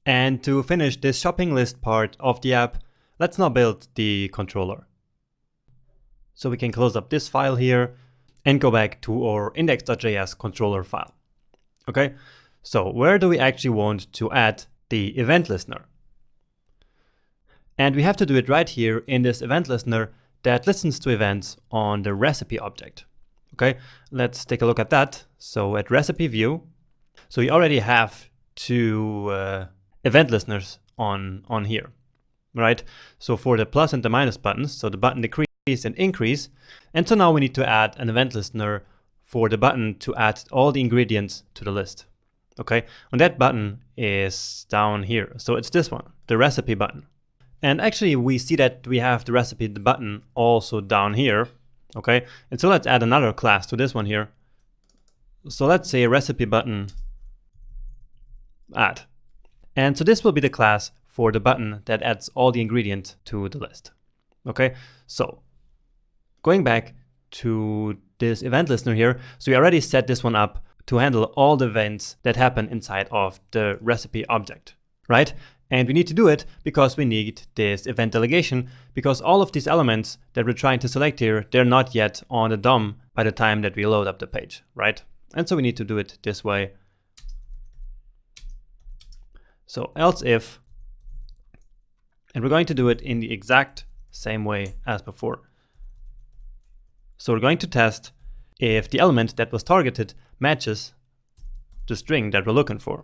And to finish this shopping list part of the app, let's now build the controller. So we can close up this file here and go back to our index.js controller file. Okay, so where do we actually want to add the event listener? And we have to do it right here in this event listener that listens to events on the recipe object. Okay, let's take a look at that. So at recipe view, so we already have two event listeners on here, right? So for the plus and the minus buttons, so the button decrease and increase. And so now we need to add an event listener for the button to add all the ingredients to the list. Okay, and that button is down here. So it's this one, the recipe button. And actually we see that we have the recipe button also down here. Okay, and so let's add another class to this one here. So let's say recipe button add. And so this will be the class for the button that adds all the ingredients to the list. Okay, so going back to this event listener here, so we already set this one up to handle all the events that happen inside of the recipe object, right? And we need to do it because we need this event delegation, because all of these elements that we're trying to select here, they're not yet on the DOM by the time that we load up the page, right? And so we need to do it this way. So else if, and we're going to do it in the exact same way as before. So we're going to test if the element that was targeted matches the string that we're looking for.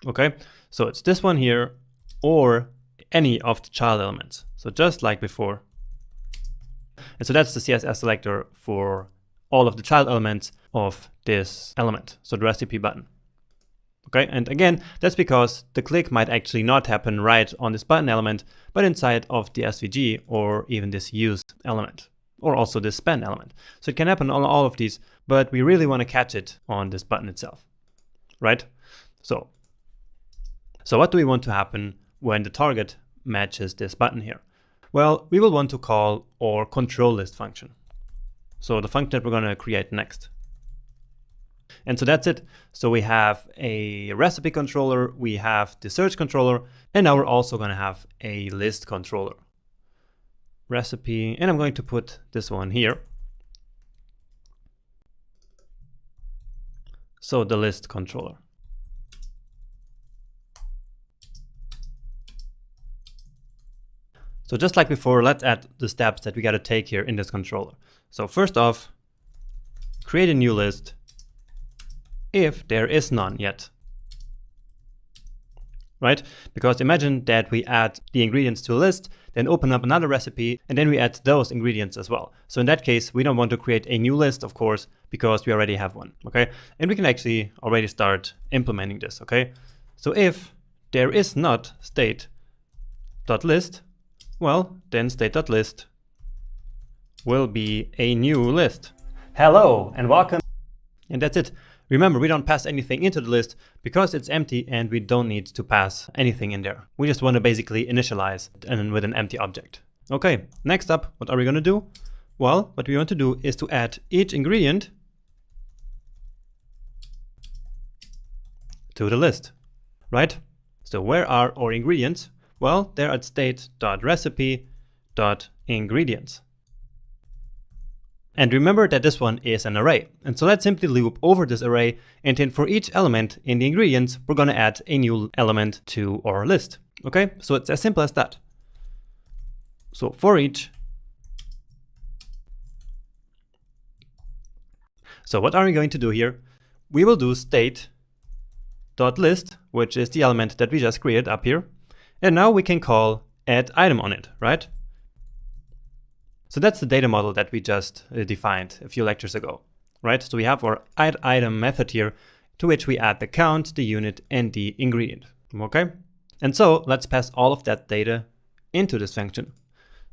Okay, so it's this one here or any of the child elements. So just like before. And so that's the CSS selector for all of the child elements of this element, so the recipe button. Okay, and again, that's because the click might actually not happen right on this button element, but inside of the SVG or even this used element, or also this span element. So it can happen on all of these, but we really want to catch it on this button itself, right? So what do we want to happen when the target matches this button here? Well, we will want to call our control list function. So the function that we're going to create next. And so that's it. So we have a recipe controller, we have the search controller, and now we're also going to have a list controller. Recipe, and I'm going to put this one here. So the list controller. So just like before, let's add the steps that we got to take here in this controller. So first off, create a new list if there is none yet, right? Because imagine that we add the ingredients to a list, then open up another recipe, and then we add those ingredients as well. So in that case, we don't want to create a new list, of course, because we already have one, okay? And we can actually already start implementing this, okay? So if there is not state.list, well, then state.list will be a new list. Hello and welcome. And that's it. Remember, we don't pass anything into the list because it's empty and we don't need to pass anything in there. We just want to basically initialize and with an empty object. Okay, next up, what are we going to do? Well, what we want to do is to add each ingredient to the list, right? So where are our ingredients? Well, they're at state.recipe.ingredients. And remember that this one is an array. And so let's simply loop over this array, and then for each element in the ingredients, we're going to add a new element to our list. Okay, so it's as simple as that. So for each. So what are we going to do here? We will do state.list, which is the element that we just created up here. And now we can call add item on it, right? So that's the data model that we just defined a few lectures ago, right? So we have our add item method here to which we add the count, the unit, and the ingredient, okay? And so let's pass all of that data into this function.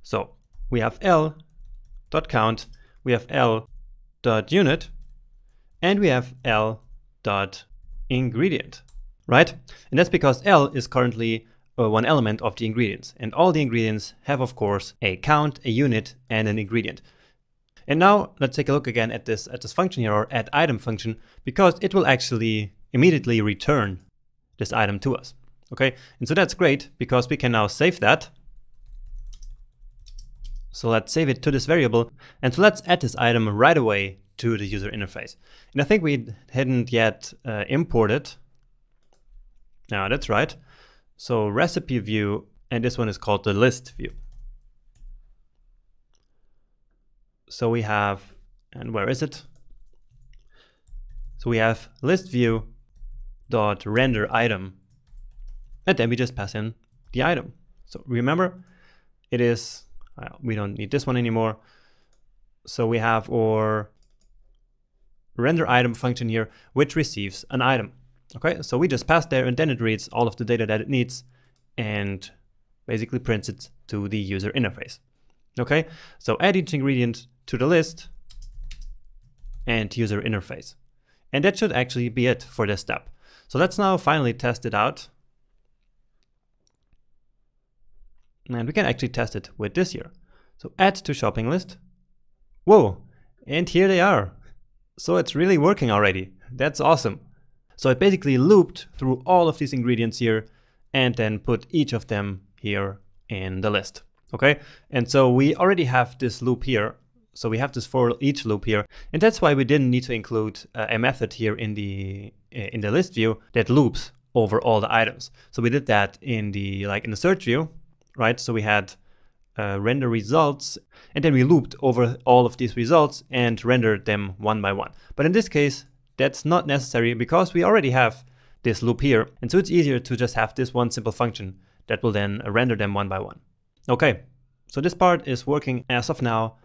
So we have l.count, we have l.unit, and we have l.ingredient, right? And that's because L is currently one element of the ingredients, and all the ingredients have, of course, a count, a unit, and an ingredient. And now let's take a look again at this function here, or add item function, because it will actually immediately return this item to us. Okay, and so that's great because we can now save that. So let's save it to this variable, and so let's add this item right away to the user interface. And I think we hadn't yet imported. Now that's right. So recipe view, and this one is called the list view. So we have, and where is it? So we have list view dot render item, and then we just pass in the item. So remember, it is, we don't need this one anymore. So we have our render item function here, which receives an item. Okay, so we just pass there, and then it reads all of the data that it needs and basically prints it to the user interface. Okay, so add each ingredient to the list and user interface. And that should actually be it for this step. So let's now finally test it out. And we can actually test it with this here. So add to shopping list. Whoa, and here they are. So it's really working already. That's awesome. So it basically looped through all of these ingredients here and then put each of them here in the list. Okay, and so we already have this loop here. So we have this for each loop here, and that's why we didn't need to include a method here in the list view that loops over all the items. So we did that in the search view, right? So we had render results, and then we looped over all of these results and rendered them one by one. But in this case, that's not necessary because we already have this loop here, and so it's easier to just have this one simple function that will then render them one by one. Okay, so this part is working as of now.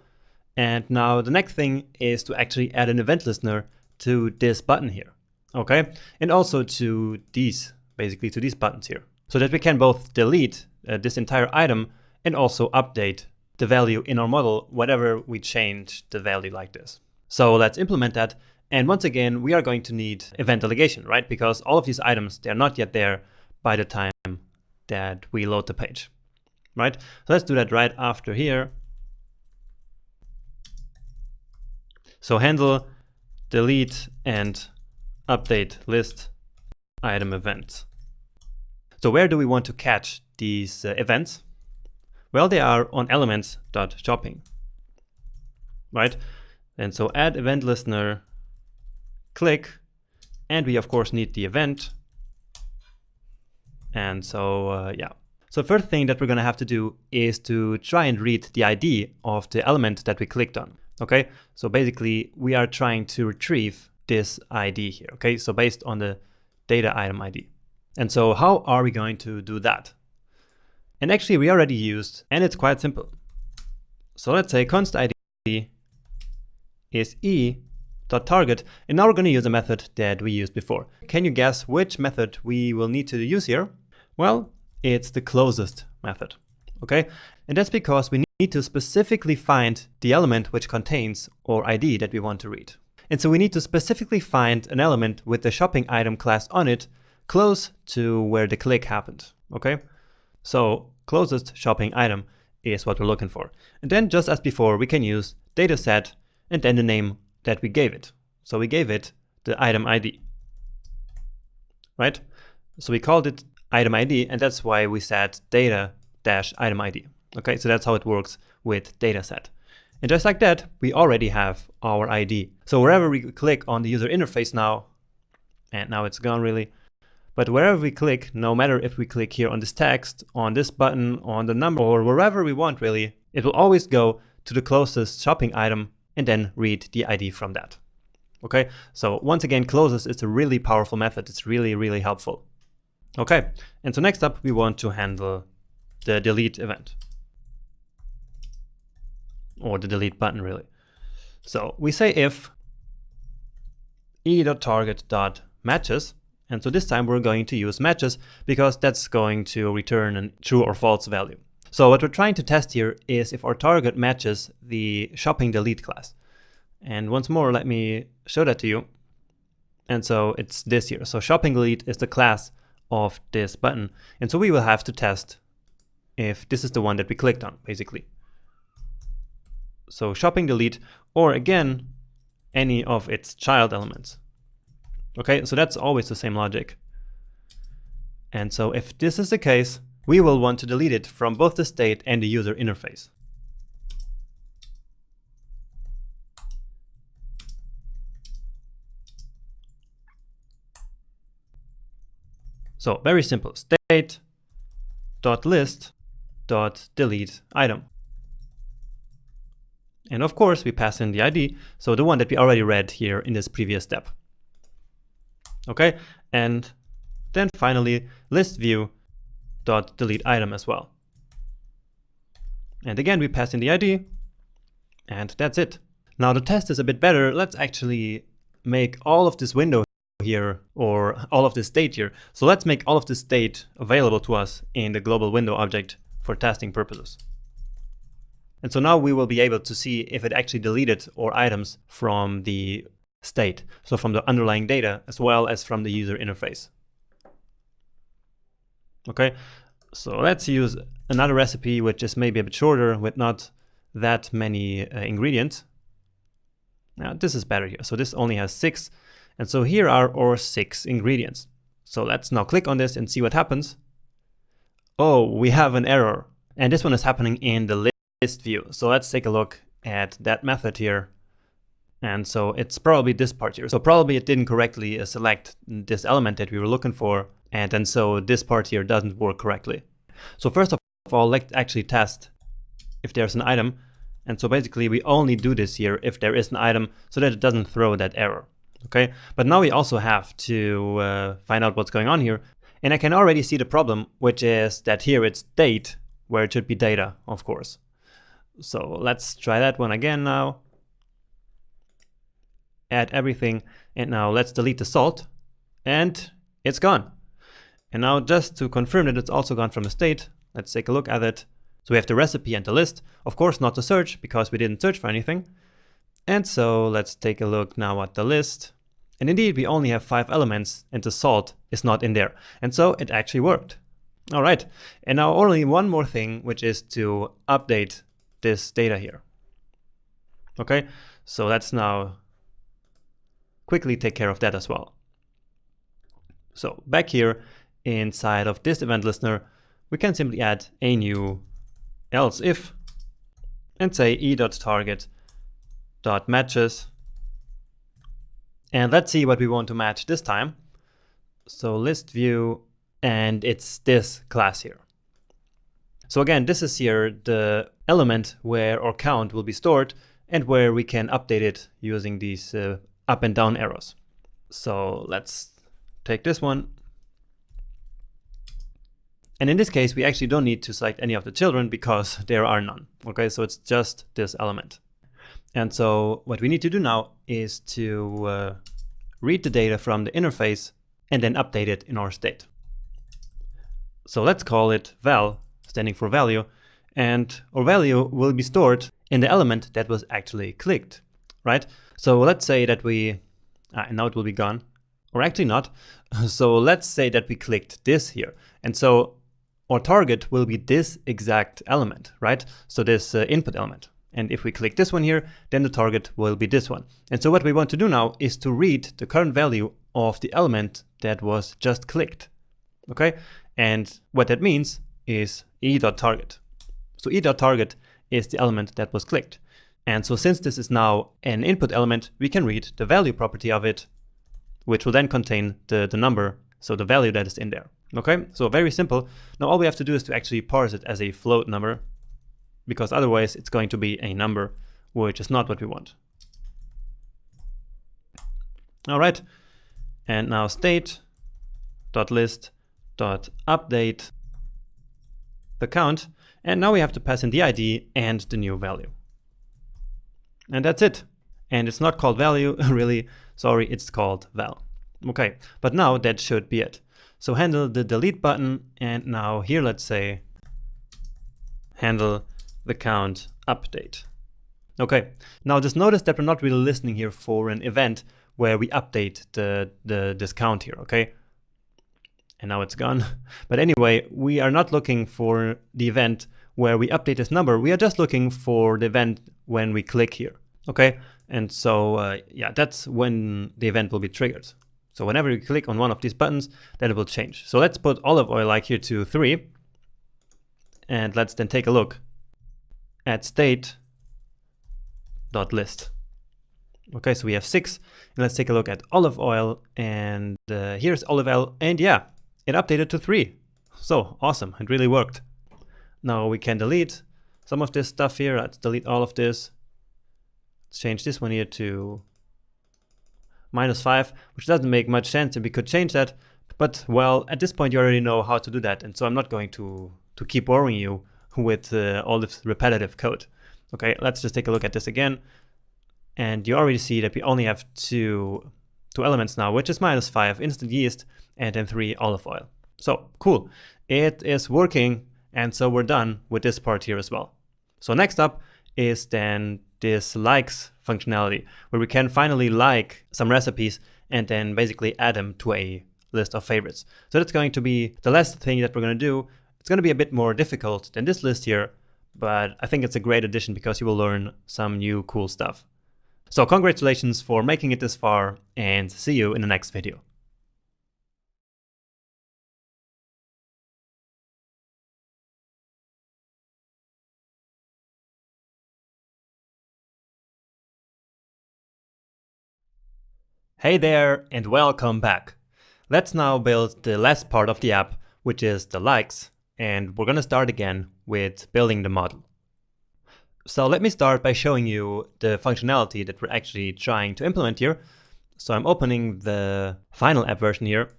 And now the next thing is to actually add an event listener to this button here, okay? And also to these, basically to these buttons here, so that we can both delete this entire item and also update the value in our model whenever we change the value like this. So let's implement that. And once again, we are going to need event delegation, right? Because all of these items, they're not yet there by the time that we load the page, right? So let's do that right after here. So handle delete and update list item events. So where do we want to catch these events? Well, they are on elements.shopping, right? And so add event listener, click, and we of course need the event. And so, yeah. So first thing that we're gonna have to do is to try and read the ID of the element that we clicked on. Okay, so basically we are trying to retrieve this ID here. Okay, so based on the data item ID. And so how are we going to do that? And actually we already used, and it's quite simple. So let's say const ID is e.target, and now we're going to use a method that we used before. Can you guess which method we will need to use here? Well, it's the closest method. Okay, and that's because we need to specifically find the element which contains our ID that we want to read. And so we need to specifically find an element with the shopping item class on it close to where the click happened. Okay, so closest shopping item is what we're looking for. And then just as before, we can use dataset and then the name that we gave it. So we gave it the item ID, right? So we called it item ID, and that's why we said data-item ID. Okay, so that's how it works with dataset. And just like that, we already have our ID. So wherever we click on the user interface now, and now it's gone really, but wherever we click, no matter if we click here on this text, on this button, on the number, or wherever we want really, it will always go to the closest shopping item and then read the ID from that. Okay, so once again, closest is a really powerful method. It's really, really helpful. Okay, and so next up, we want to handle the delete event, or the delete button really. So we say if e.target.matches, and so this time we're going to use matches because that's going to return a true or false value. So what we're trying to test here is if our target matches the shopping delete class. And once more, let me show that to you. And so it's this here. So shopping delete is the class of this button. And so we will have to test if this is the one that we clicked on, basically. So shopping delete, or again, any of its child elements. Okay, so that's always the same logic. And so if this is the case, we will want to delete it from both the state and the user interface. So very simple, state.list.delete item. And of course, we pass in the ID, so the one that we already read here in this previous step. Okay, and then finally, list view.delete item as well. And again, we pass in the ID, and that's it. Now the test is a bit better. Let's actually make all of this window here, or all of this state here. So let's make all of this state available to us in the global window object for testing purposes. And so now we will be able to see if it actually deleted our items from the state, so from the underlying data as well as from the user interface. Okay, so let's use another recipe which is maybe a bit shorter with not that many ingredients. Now this is better here. So this only has 6. And so here are our 6 ingredients. So let's now click on this and see what happens. Oh, we have an error. And this one is happening in the list view. So let's take a look at that method here. And so it's probably this part here. So probably it didn't correctly select this element that we were looking for. And so this part here doesn't work correctly. So first of all, let's actually test if there's an item. And so basically we only do this here if there is an item so that it doesn't throw that error. Okay, but now we also have to find out what's going on here. And I can already see the problem, which is that here it's date, where it should be data, of course. So let's try that one again now. Add everything, and now let's delete the salt, and it's gone. And now just to confirm that it's also gone from the state, let's take a look at it. So we have the recipe and the list, of course not the search, because we didn't search for anything. And so let's take a look now at the list. And indeed, we only have 5 elements and the salt is not in there. And so it actually worked. All right. And now only one more thing, which is to update this data here. Okay. So let's now quickly take care of that as well. So back here inside of this event listener, we can simply add a new else if and say e.target.matches. And let's see what we want to match this time. So list view, and it's this class here. So again, this is here the element where our count will be stored and where we can update it using these up and down arrows. So let's take this one. And in this case, we actually don't need to select any of the children because there are none. Okay, so it's just this element. And so what we need to do now is to read the data from the interface and then update it in our state. So let's call it val, standing for value, and our value will be stored in the element that was actually clicked, right? So let's say that we, and now it will be gone, or actually not. So let's say that we clicked this here. And so our target will be this exact element, right? So this input element. And if we click this one here, then the target will be this one. And so what we want to do now is to read the current value of the element that was just clicked. Okay? And what that means is e.target. So e.target is the element that was clicked. And so since this is now an input element, we can read the value property of it, which will then contain the number, so the value that is in there. Okay? So very simple. Now all we have to do is to actually parse it as a float number, because otherwise it's going to be a number, which is not what we want. All right, and now state.list.update the count, and now we have to pass in the ID and the new value. And that's it. And it's not called value, really, sorry, it's called val. Okay, but now that should be it. So handle the delete button, and now here let's say handle the count update. Okay, now just notice that we're not really listening here for an event where we update this count here, okay? And now it's gone. But anyway, we are not looking for the event where we update this number. We are just looking for the event when we click here, okay? And so, yeah, that's when the event will be triggered. So whenever you click on one of these buttons, then it will change. So let's put olive oil like here to 3. And let's then take a look at state.list. Okay, so we have 6. And let's take a look at olive oil. And here's olive oil. And yeah, it updated to 3. So awesome, it really worked. Now we can delete some of this stuff here. Let's delete all of this. Let's change this one here to -5, which doesn't make much sense if we could change that. But well, at this point you already know how to do that. And so I'm not going to keep boring you with all this repetitive code. Okay, let's just take a look at this again. And you already see that we only have two elements now, which is -5 instant yeast and then 3 olive oil. So cool, it is working. And so we're done with this part here as well. So next up is then this likes functionality, where we can finally like some recipes and then basically add them to a list of favorites. So that's going to be the last thing that we're going to do. It's going to be a bit more difficult than this list here, but I think it's a great addition because you will learn some new cool stuff. So congratulations for making it this far, and see you in the next video. Hey there, and welcome back. Let's now build the last part of the app, which is the likes, and we're going to start again with building the model. So let me start by showing you the functionality that we're actually trying to implement here. So I'm opening the final app version here.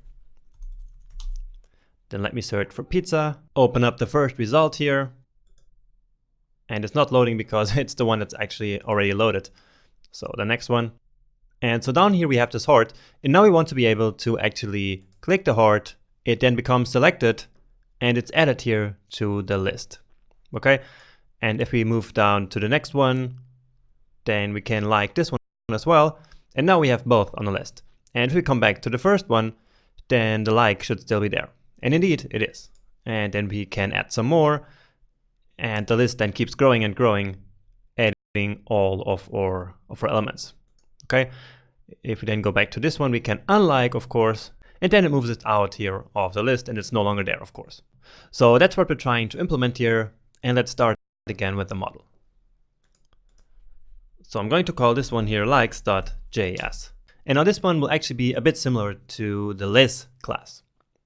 Then let me search for pizza, open up the first result here, and it's not loading because it's the one that's actually already loaded. So the next one. And so down here we have this heart, and now we want to be able to actually click the heart. It then becomes selected and it's added here to the list. Okay, and if we move down to the next one, then we can like this one as well. And now we have both on the list. And if we come back to the first one, then the like should still be there. And indeed it is. And then we can add some more, and the list then keeps growing and growing, adding all of our elements. Okay, if we then go back to this one, we can unlike, of course, and then it moves it out here of the list and it's no longer there, of course. So that's what we're trying to implement here. And let's start again with the model. So I'm going to call this one here likes.js. And now this one will actually be a bit similar to the list class.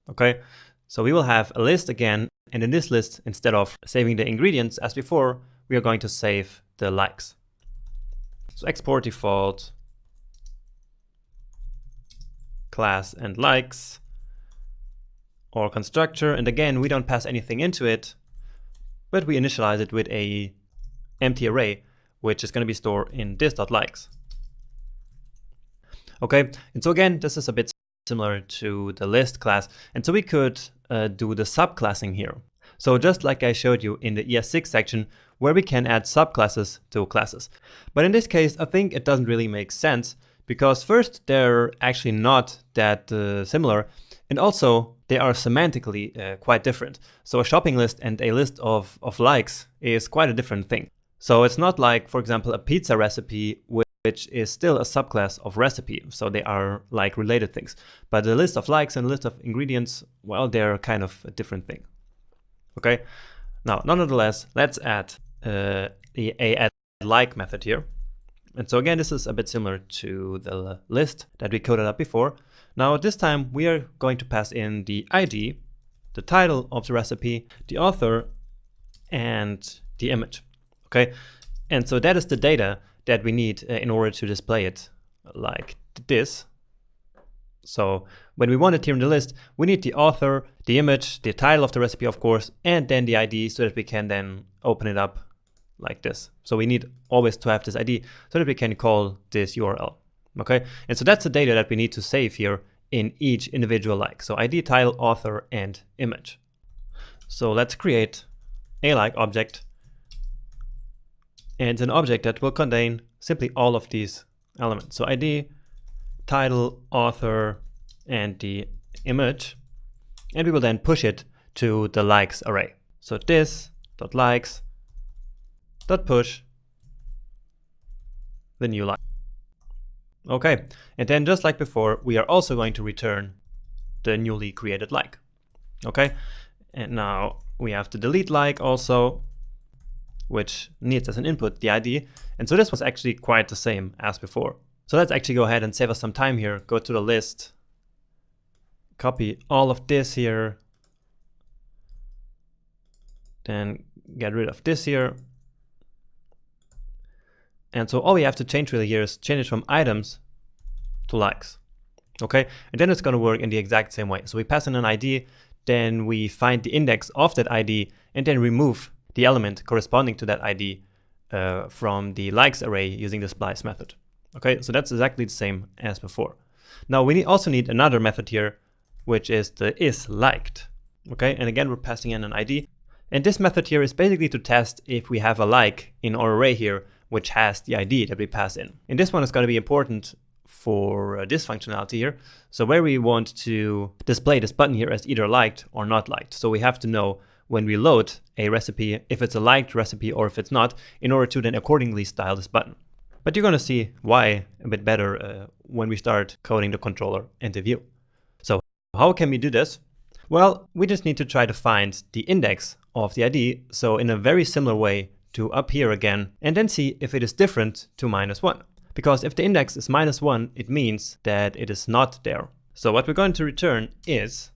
Okay, so we will have a list again. And in this list, instead of saving the ingredients as before, we are going to save the likes. So export default class and likes, or constructor, and again we don't pass anything into it, but we initialize it with a empty array, which is going to be stored in this.likes. Okay, and so again this is a bit similar to the list class, and so we could do the subclassing here. So just like I showed you in the ES6 section, where we can add subclasses to classes. But in this case I think it doesn't really make sense, because first, they're actually not that similar, and also they are semantically quite different. So a shopping list and a list of likes is quite a different thing. So it's not like, for example, a pizza recipe, which is still a subclass of recipe. So they are like related things. But the list of likes and list of ingredients, well, they're kind of a different thing. Okay. Now, nonetheless, let's add a add like method here. And so again, this is a bit similar to the list that we coded up before. Now this time we are going to pass in the ID, the title of the recipe, the author, and the image. Okay, and so that is the data that we need in order to display it like this. So when we want it here in the list, we need the author, the image, the title of the recipe, of course, and then the ID, so that we can then open it up like this. So we need always to have this ID so that we can call this URL. Okay, and so that's the data that we need to save here in each individual like. So ID, title, author, and image. So let's create a like object, and an object that will contain simply all of these elements. So ID, title, author, and the image, and we will then push it to the likes array. So this.likes .push the new like. Okay, and then just like before, we are also going to return the newly created like. Okay, and now we have to delete like also, which needs as an input the ID. And so this was actually quite the same as before. So let's actually go ahead and save us some time here. Go to the list, copy all of this here, then get rid of this here. And so all we have to change really here is change it from items to likes. Okay, and then it's going to work in the exact same way. So we pass in an ID, then we find the index of that ID, and then remove the element corresponding to that ID from the likes array using the splice method. Okay, so that's exactly the same as before. Now we also need another method here, which is the isLiked. Okay, and again we're passing in an ID, and this method here is basically to test if we have a like in our array here, which has the ID that we pass in. And this one is going to be important for this functionality here. So where we want to display this button here as either liked or not liked. So we have to know when we load a recipe if it's a liked recipe or if it's not, in order to then accordingly style this button. But you're going to see why a bit better when we start coding the controller and the view. So how can we do this? Well, we just need to try to find the index of the ID. So in a very similar way to up here again, and then see if it is different to -1. Because if the index is -1, it means that it is not there. So what we're going to return is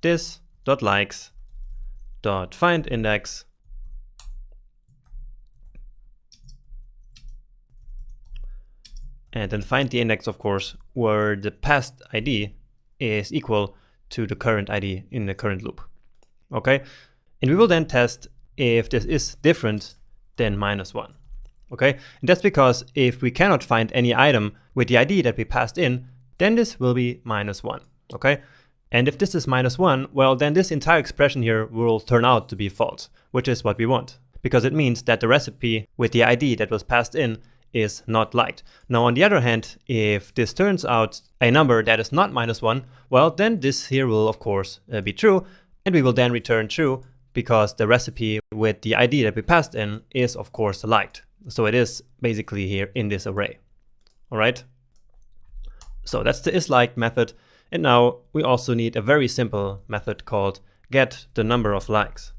this.likes.findIndex, and then find the index, of course, where the past ID is equal to the current ID in the current loop. Okay, and we will then test if this is different than -1. Okay, and that's because if we cannot find any item with the ID that we passed in, then this will be -1. Okay, and if this is -1, well, then this entire expression here will turn out to be false, which is what we want, because it means that the recipe with the ID that was passed in is not liked. Now, on the other hand, if this turns out a number that is not -1, well, then this here will, of course, be true, and we will then return true, because the recipe with the ID that we passed in is, of course, liked. So it is basically here in this array. All right. So that's the isLiked method. And now we also need a very simple method called get the number of likes.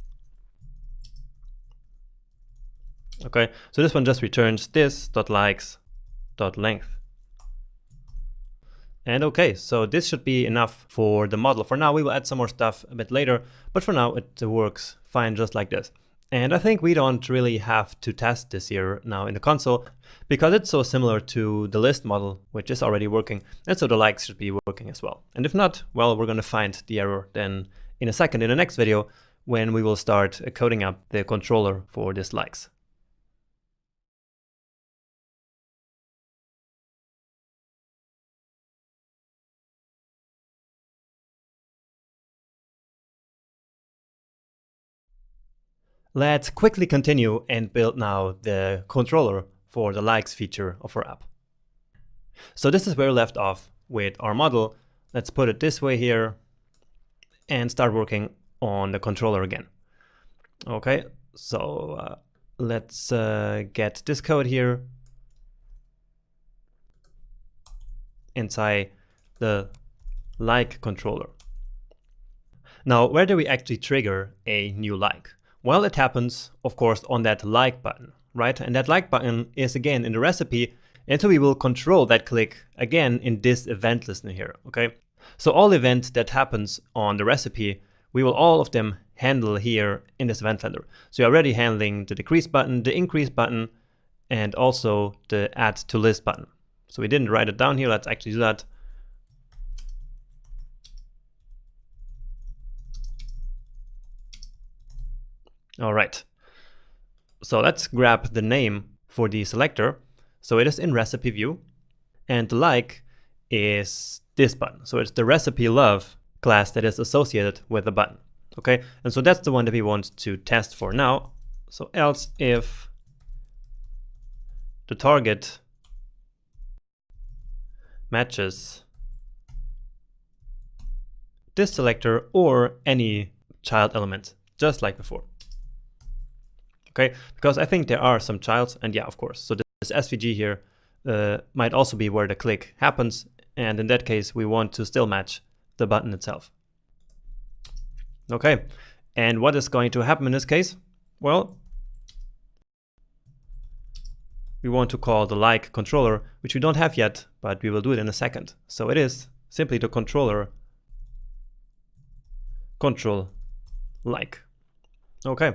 Okay, so this one just returns this.likes.length. And okay, so this should be enough for the model. For now, we will add some more stuff a bit later, but for now it works fine just like this. And I think we don't really have to test this here now in the console, because it's so similar to the list model, which is already working, and so the likes should be working as well. And if not, well, we're going to find the error then in a second in the next video, when we will start coding up the controller for this likes. Let's quickly continue and build now the controller for the likes feature of our app. So this is where we left off with our model. Let's put it this way here and start working on the controller again. Okay, so let's get this code here inside the like controller. Now, where do we actually trigger a new like? Well, it happens, of course, on that like button, right? And that like button is again in the recipe, and so we will control that click again in this event listener here, okay? So all events that happens on the recipe, we will all of them handle here in this event handler. So you're already handling the decrease button, the increase button, and also the add to list button. So we didn't write it down here, let's actually do that. All right, so let's grab the name for the selector. So it is in recipe view, and the like is this button. So it's the recipe love class that is associated with the button. Okay, and so that's the one that we want to test for now. So else if the target matches this selector or any child element, just like before. Okay, because I think there are some childs, and yeah, of course. So this SVG here might also be where the click happens, and in that case we want to still match the button itself. Okay, and what is going to happen in this case? Well, we want to call the like controller, which we don't have yet, but we will do it in a second. So it is simply the controller control like. Okay.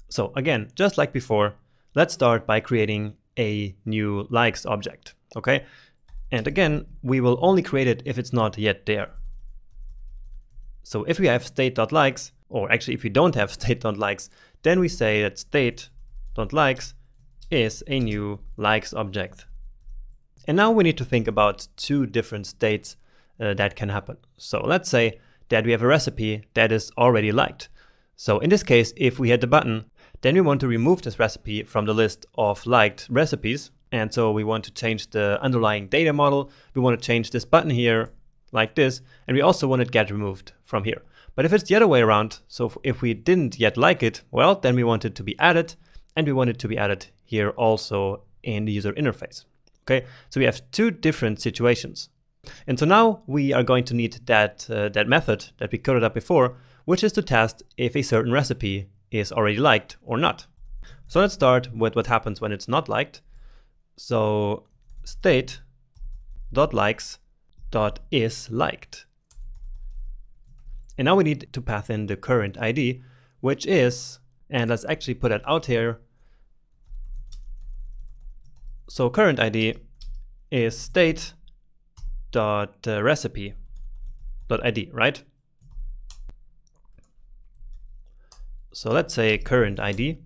So again, just like before, let's start by creating a new likes object. Okay. And again, we will only create it if it's not yet there. So if we have state.likes, or actually if we don't have state.likes, then we say that state.likes is a new likes object. And now we need to think about two different states that can happen. So let's say that we have a recipe that is already liked. So in this case, if we hit the button, then we want to remove this recipe from the list of liked recipes. And so we want to change the underlying data model. We want to change this button here like this, and we also want it get removed from here. But if it's the other way around, so if we didn't yet like it, well, then we want it to be added, and we want it to be added here also in the user interface. Okay, so we have two different situations. And so now we are going to need that method that we coded up before, which is to test if a certain recipe is already liked or not. So let's start with what happens when it's not liked. So state.likes.isLiked. And now we need to pass in the current ID, which is, and let's actually put it out here. So current ID is state.recipe.id, right? So let's say current ID.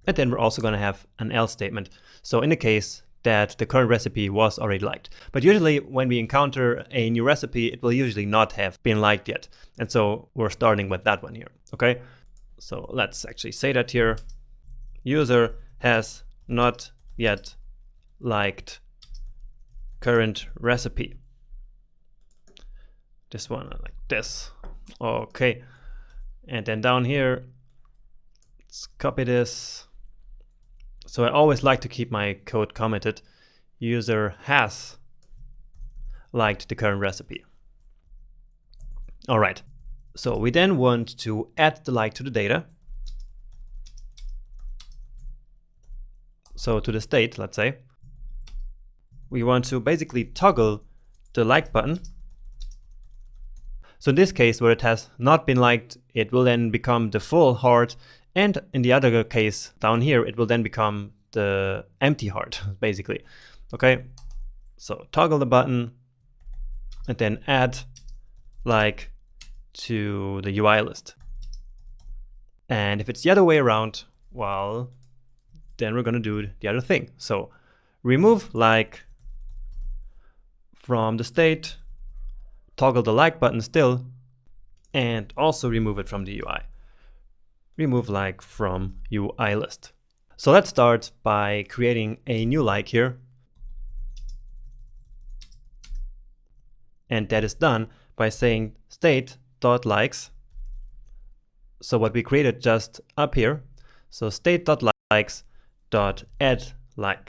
And then we're also going to have an else statement. So in the case that the current recipe was already liked. But usually when we encounter a new recipe, it will usually not have been liked yet. And so we're starting with that one here. Okay, so let's actually say that here. User has not yet liked current recipe. This one like this. Okay, and then down here, let's copy this. So I always like to keep my code commented. User has liked the current recipe. All right, so we then want to add the like to the data. So to the state, let's say, we want to basically toggle the like button. So in this case, where it has not been liked, it will then become the full heart. And in the other case down here, it will then become the empty heart, basically. Okay, so toggle the button and then add like to the UI list. And if it's the other way around, well, then we're going to do the other thing. So remove like from the state, toggle the like button still, and also remove it from the UI. Remove like from UI list. So let's start by creating a new like here. And that is done by saying state.likes. So what we created just up here. So state.likes.addLike.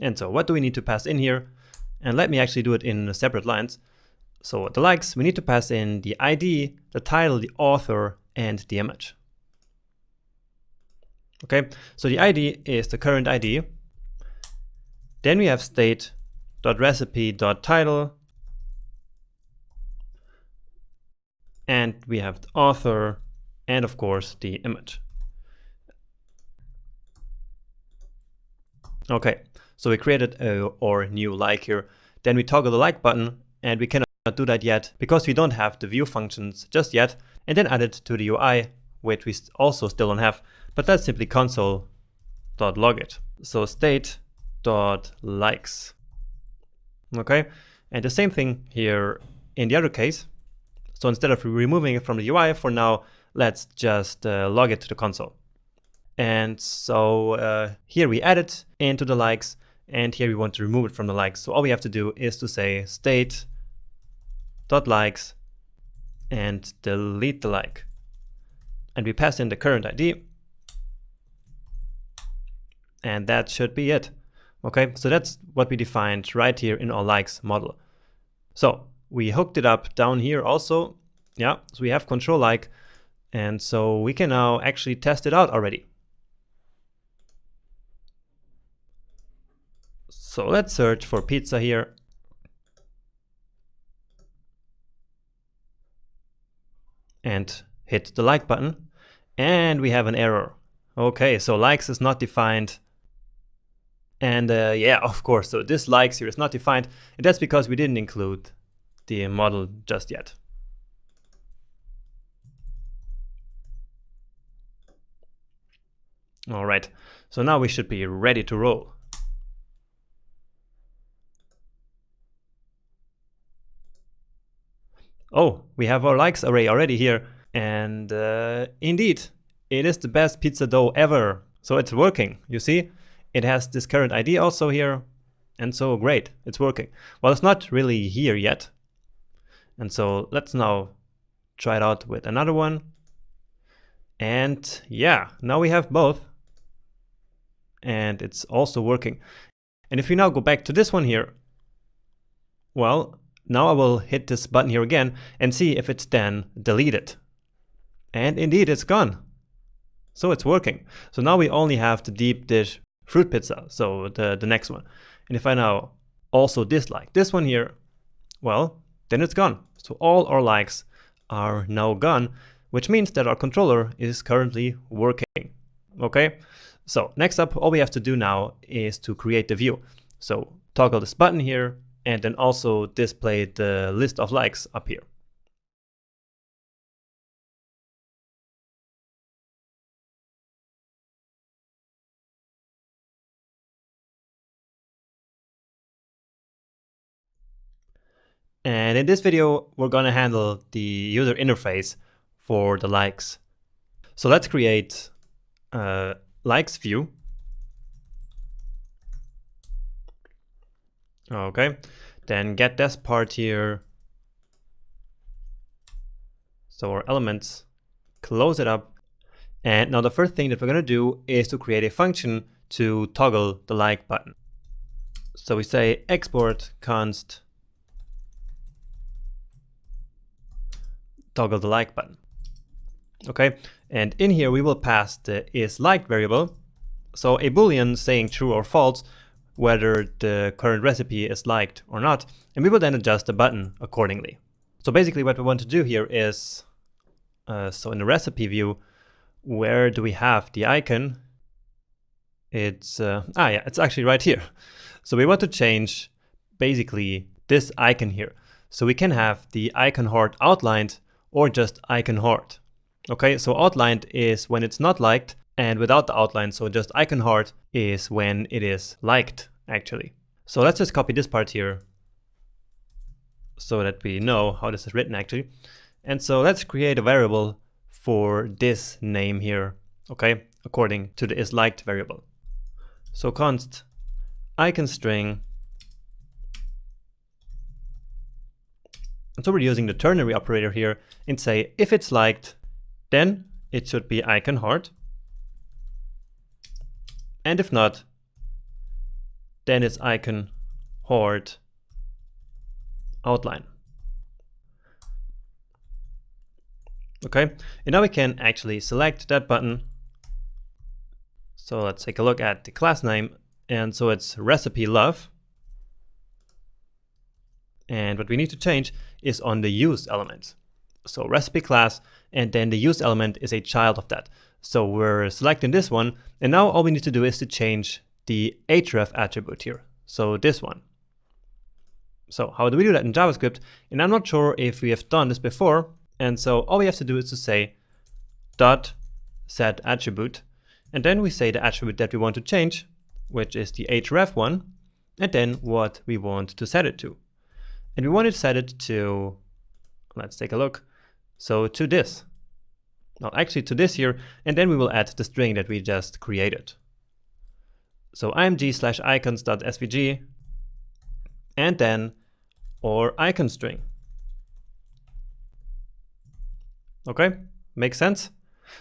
And so what do we need to pass in here? And let me actually do it in separate lines. So the likes, we need to pass in the ID, the title, the author, and the image. Okay, so the ID is the current ID. Then we have state.recipe.title. And we have the author, and of course the image. Okay, so we created our new like here. Then we toggle the like button, and we cannot do that yet because we don't have the view functions just yet, and then add it to the UI, which we also still don't have, but that's simply console.log it. So state.likes. Okay, and the same thing here in the other case. So instead of removing it from the UI, for now, let's just log it to the console. And so here we add it into the likes, and here we want to remove it from the likes. So all we have to do is to say state dot likes and delete the like. And we pass in the current ID. And that should be it. Okay, so that's what we defined right here in our likes model. So we hooked it up down here also. Yeah, so we have control like, and so we can now actually test it out already. So let's search for pizza here. And hit the like button. And we have an error. Okay, so likes is not defined. And yeah, of course, so this likes here is not defined. And that's because we didn't include the model just yet. All right, so now we should be ready to roll. Oh, we have our likes array already here. And indeed, it is the best pizza dough ever. So it's working, you see? It has this current ID also here. And so great, it's working. Well, it's not really here yet. And so let's now try it out with another one. And yeah, now we have both. And it's also working. And if we now go back to this one here, well, now I will hit this button here again and see if it's then deleted. And indeed, it's gone. So it's working. So now we only have the deep dish fruit pizza, so the next one. And if I now also dislike this one here, well, then it's gone. So all our likes are now gone, which means that our controller is currently working. Okay, so next up, all we have to do now is to create the view. So toggle this button here and then also display the list of likes up here. And in this video, we're going to handle the user interface for the likes. So let's create a likes view. Okay, then get this part here. So our elements, close it up. And now the first thing that we're going to do is to create a function to toggle the like button. So we say export const toggle the like button. Okay, and in here we will pass the isLiked variable, so a boolean saying true or false whether the current recipe is liked or not, and we will then adjust the button accordingly. So basically what we want to do here is, so in the recipe view, where do we have the icon? It's yeah, it's actually right here. So we want to change basically this icon here, so we can have the icon heart outlined or just icon heart. Okay, so outlined is when it's not liked, and without the outline, so just icon heart is when it is liked, actually. So let's just copy this part here so that we know how this is written actually. And so let's create a variable for this name here, okay, according to the isLiked variable. So const icon string. And so we're using the ternary operator here and say if it's liked, then it should be icon heart. And if not, then it's icon heart outline. Okay, and now we can actually select that button. So let's take a look at the class name. And so it's recipe love. And what we need to change is on the use element. So recipe class, and then the use element is a child of that. So we're selecting this one, and now all we need to do is to change the href attribute here. So this one. So how do we do that in JavaScript? And I'm not sure if we have done this before. And so all we have to do is to say dot set attribute, and then we say the attribute that we want to change, which is the href one, and then what we want to set it to. And we want to set it to, let's take a look. So to this, well, actually to this here, and then we will add the string that we just created. So img/icons.svg, and then our icon string. Okay, makes sense?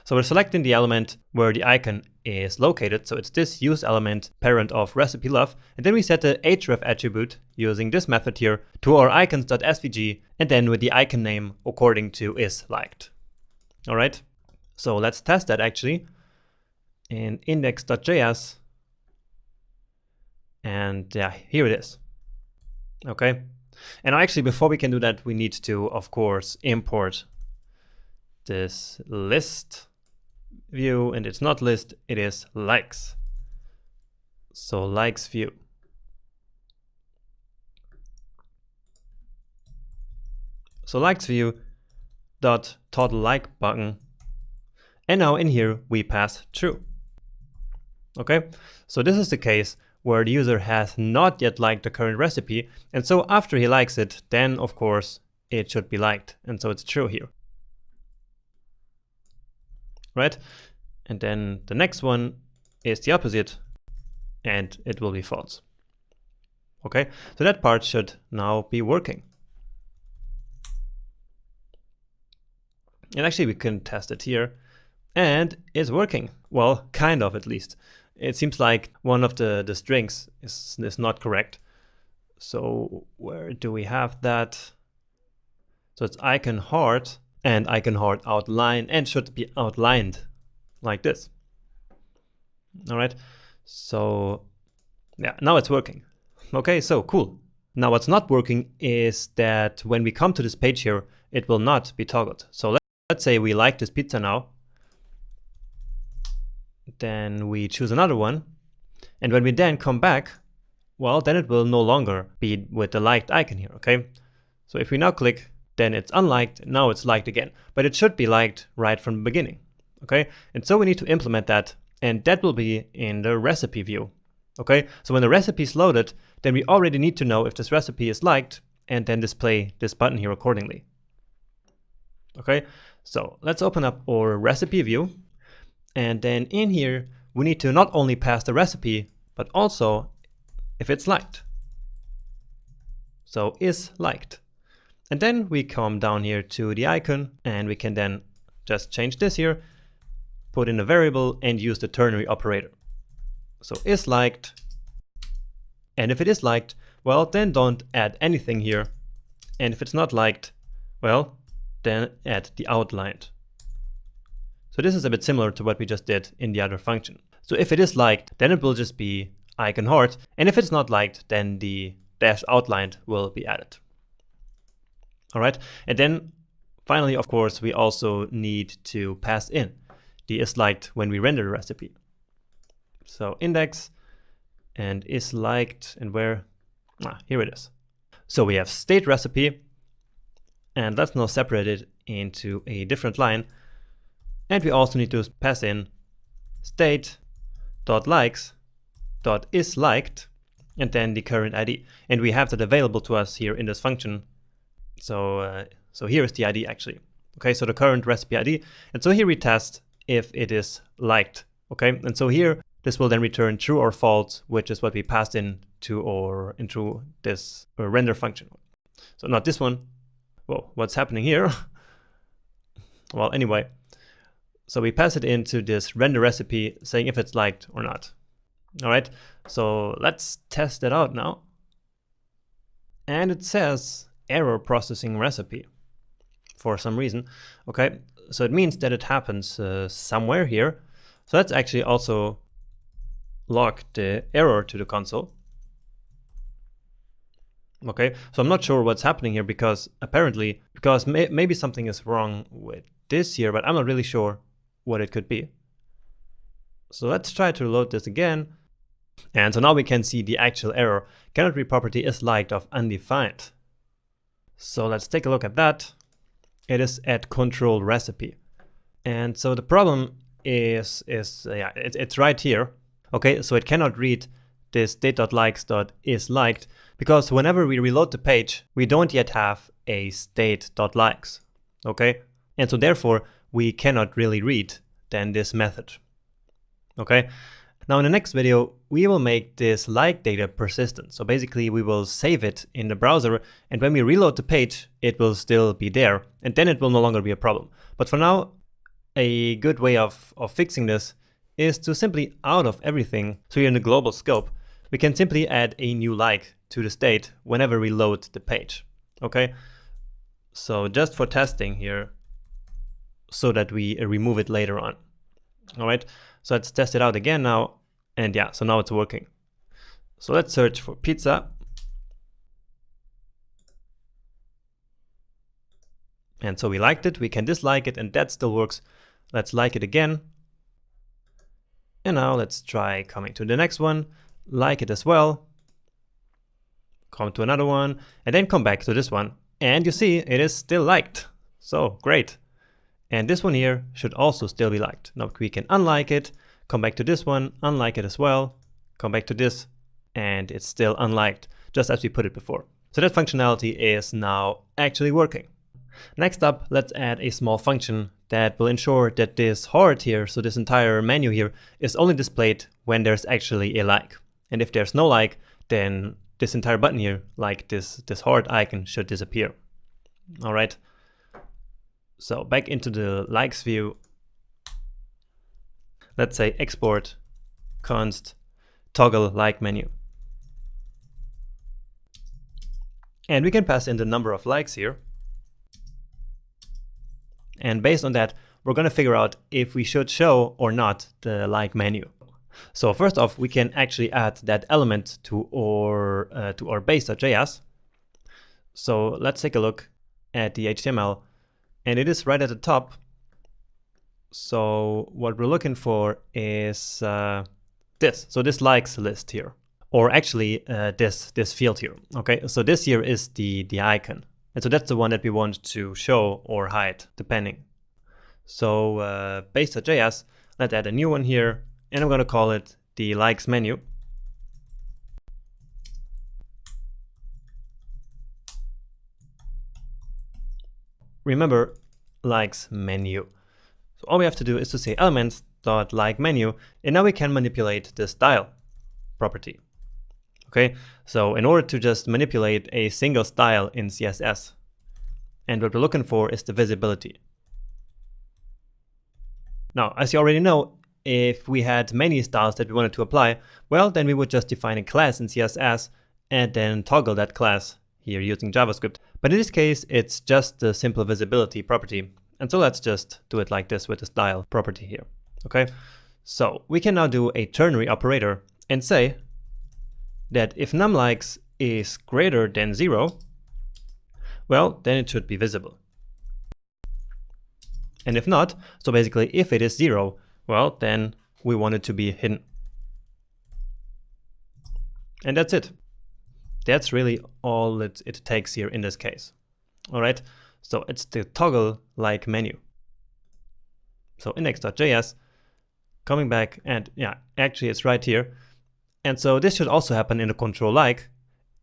So we're selecting the element where the icon is located. So it's this use element parent of recipe love. And then we set the href attribute using this method here to our icons.svg and then with the icon name according to is liked. All right, so let's test that actually in index.js. And yeah, here it is. Okay, and actually before we can do that, we need to, of course, import this list view, and it's not list, it is likes. So likes view. So likes view dot total like button, and now in here we pass true. Okay, so this is the case where the user has not yet liked the current recipe, and so after he likes it, then of course it should be liked, and so it's true here. Right? And then the next one is the opposite, and it will be false. Okay, so that part should now be working. And actually we can test it here, and it's working. Well, kind of at least. It seems like one of the strings is not correct. So where do we have that? So it's icon heart and icon heart outline, and should be outlined like this. All right, so yeah, now it's working. Okay, so cool. Now what's not working is that when we come to this page here, it will not be toggled. So let's say we like this pizza now. Then we choose another one. And when we then come back, well, then it will no longer be with the liked icon here, okay? So if we now click, then it's unliked, now it's liked again. But it should be liked right from the beginning, okay? And so we need to implement that, and that will be in the recipe view, okay? So when the recipe is loaded, then we already need to know if this recipe is liked, and then display this button here accordingly. Okay, so let's open up our recipe view. And then in here, we need to not only pass the recipe, but also if it's liked. So is liked. And then we come down here to the icon, and we can then just change this here, put in a variable, and use the ternary operator. So is liked. And if it is liked, well, then don't add anything here. And if it's not liked, well, then add the outlined. So this is a bit similar to what we just did in the other function. So if it is liked, then it will just be icon heart. And if it's not liked, then the dash outlined will be added. All right. And then finally, of course, we also need to pass in the is liked when we render the recipe. So index and is liked, and where? Here it is. So we have state recipe, and let's now separate it into a different line. And we also need to pass in state.likes.isLiked and then the current ID. And we have that available to us here in this function. So here is the ID actually. Okay, so the current recipe ID. And so here we test if it is liked. Okay, and so here this will then return true or false, which is what we passed in to into this render function. So not this one. Whoa, what's happening here? Well, anyway. So we pass it into this render recipe saying if it's liked or not. All right, so let's test it out now. And it says error processing recipe for some reason. Okay, so it means that it happens somewhere here. So let's actually also log the error to the console. Okay, so I'm not sure what's happening here because maybe something is wrong with this here, but I'm not really sure what it could be. So let's try to load this again. And so now we can see the actual error. Cannot read property is liked of undefined. So let's take a look at that. It is at control recipe. And so the problem is it's right here. Okay, so it cannot read this state.likes.isLiked because whenever we reload the page, we don't yet have a state.likes. Okay, and so therefore we cannot really read then this method. Okay, Now in the next video, we will make this like data persistent. So basically we will save it in the browser, and when we reload the page, it will still be there, and then it will no longer be a problem. But for now, a good way of fixing this is to simply out of everything. So here in the global scope, we can simply add a new like to the state whenever we load the page. Okay, so just for testing here, so that we remove it later on. All right, so let's test it out again now. And yeah, so now it's working. So let's search for pizza. And so we liked it, we can dislike it, and that still works. Let's like it again. And now let's try coming to the next one, like it as well. Come to another one, and then come back to this one. And you see, it is still liked. So great. And this one here should also still be liked. Now we can unlike it, come back to this one, unlike it as well, come back to this, and it's still unliked, just as we put it before. So that functionality is now actually working. Next up, let's add a small function that will ensure that this heart here, so this entire menu here, is only displayed when there's actually a like. And if there's no like, then this entire button here, like this heart icon, should disappear. All right. So back into the likes view, let's say export const toggle like menu. And we can pass in the number of likes here. And based on that, we're going to figure out if we should show or not the like menu. So first off, we can actually add that element to our base.js. So let's take a look at the HTML, and it is right at the top. So what we're looking for is this. So this likes list here, or actually this field here. Okay, so this here is the icon. And so that's the one that we want to show or hide, depending. So base.js, let's add a new one here, and I'm going to call it the likes menu. Remember, likes menu. So all we have to do is to say elements.like menu, and now we can manipulate the style property. Okay, so in order to just manipulate a single style in CSS, and what we're looking for is the visibility. Now, as you already know, if we had many styles that we wanted to apply, well, then we would just define a class in CSS and then toggle that class here using JavaScript. But in this case, it's just the simple visibility property. And so let's just do it like this with the style property here. Okay, so we can now do a ternary operator and say that if numLikes is greater than 0, well, then it should be visible. And if not, so basically if it is 0, well, then we want it to be hidden. And that's it. That's really all it takes here in this case. All right, so it's the toggle like menu. So index.js, coming back, and yeah, actually it's right here. And so this should also happen in the control like,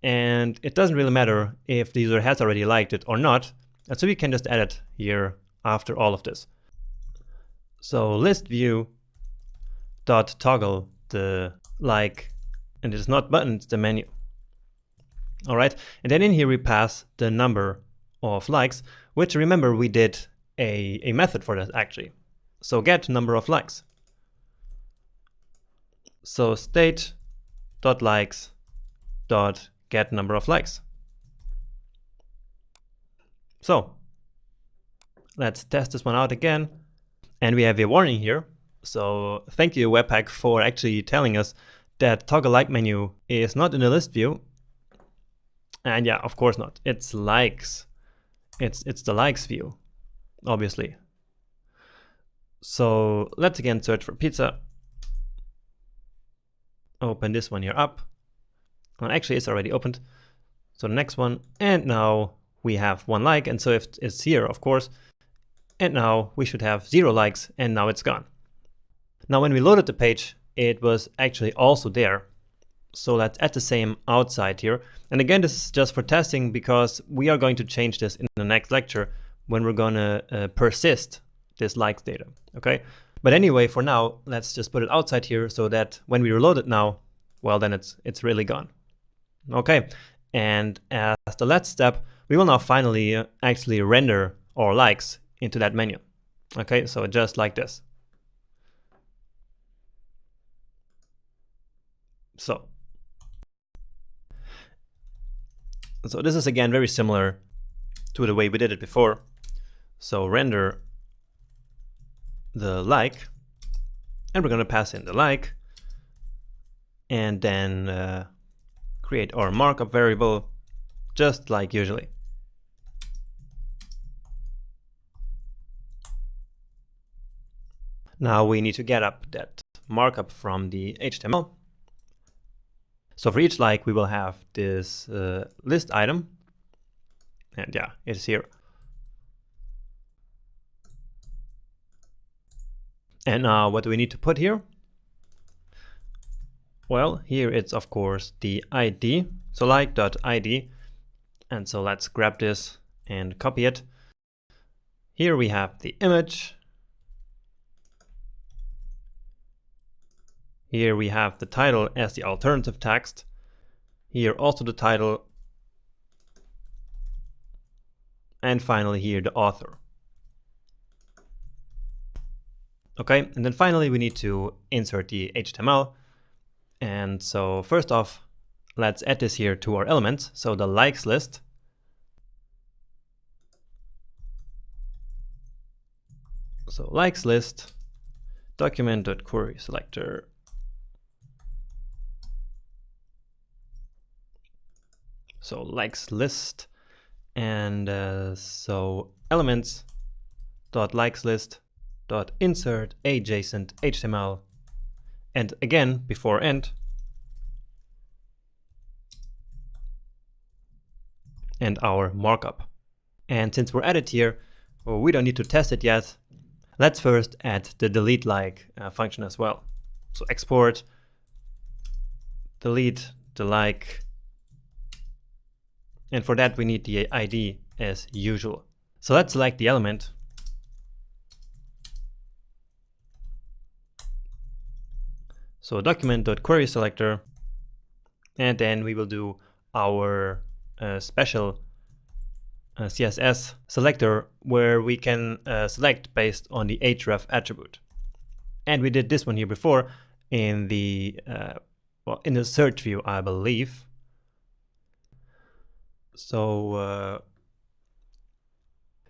and it doesn't really matter if the user has already liked it or not. And so we can just add it here after all of this. So list view dot toggle the like, and it's not button, it's the menu. All right, and then in here we pass the number of likes, which remember we did a method for that actually. So get number of likes. So state dot likes dot get number of likes. So let's test this one out again, and we have a warning here. So thank you Webpack for actually telling us that toggle like menu is not in the list view. And yeah, of course not. It's likes. It's the likes view, obviously. So let's again search for pizza. Open this one here up. Well, actually, it's already opened. So the next one, and now we have 1 like, and so if it's here, of course, and now we should have 0 likes, and now it's gone. Now when we loaded the page, it was actually also there. So let's add the same outside here. And again, this is just for testing because we are going to change this in the next lecture when we're gonna persist this likes data, okay? But anyway, for now, let's just put it outside here so that when we reload it now, well, then it's really gone. Okay, and as the last step, we will now finally actually render our likes into that menu. Okay, so just like this. So this is again very similar to the way we did it before. So render the like, and we're going to pass in the like, and then create our markup variable just like usually. Now we need to get up that markup from the HTML. So for each like, we will have this list item, and yeah, it's here. And now what do we need to put here? Well, here it's of course the ID, so like.id, and so let's grab this and copy it. Here we have the image. Here we have the title as the alternative text. Here also the title. And finally here the author. Okay, and then finally we need to insert the HTML. And so first off, let's add this here to our elements. So the likes list. So likes list, document.query selector. So likes list, and so elements dot likes list dot insert adjacent HTML, and again before end, and our markup. And since we're added here, well, we don't need to test it yet. Let's first add the delete like function as well. So export delete the like. And for that, we need the ID as usual. So let's select the element. So document.query selector. And then we will do our special CSS selector where we can select based on the href attribute. And we did this one here before in the in the search view, I believe. So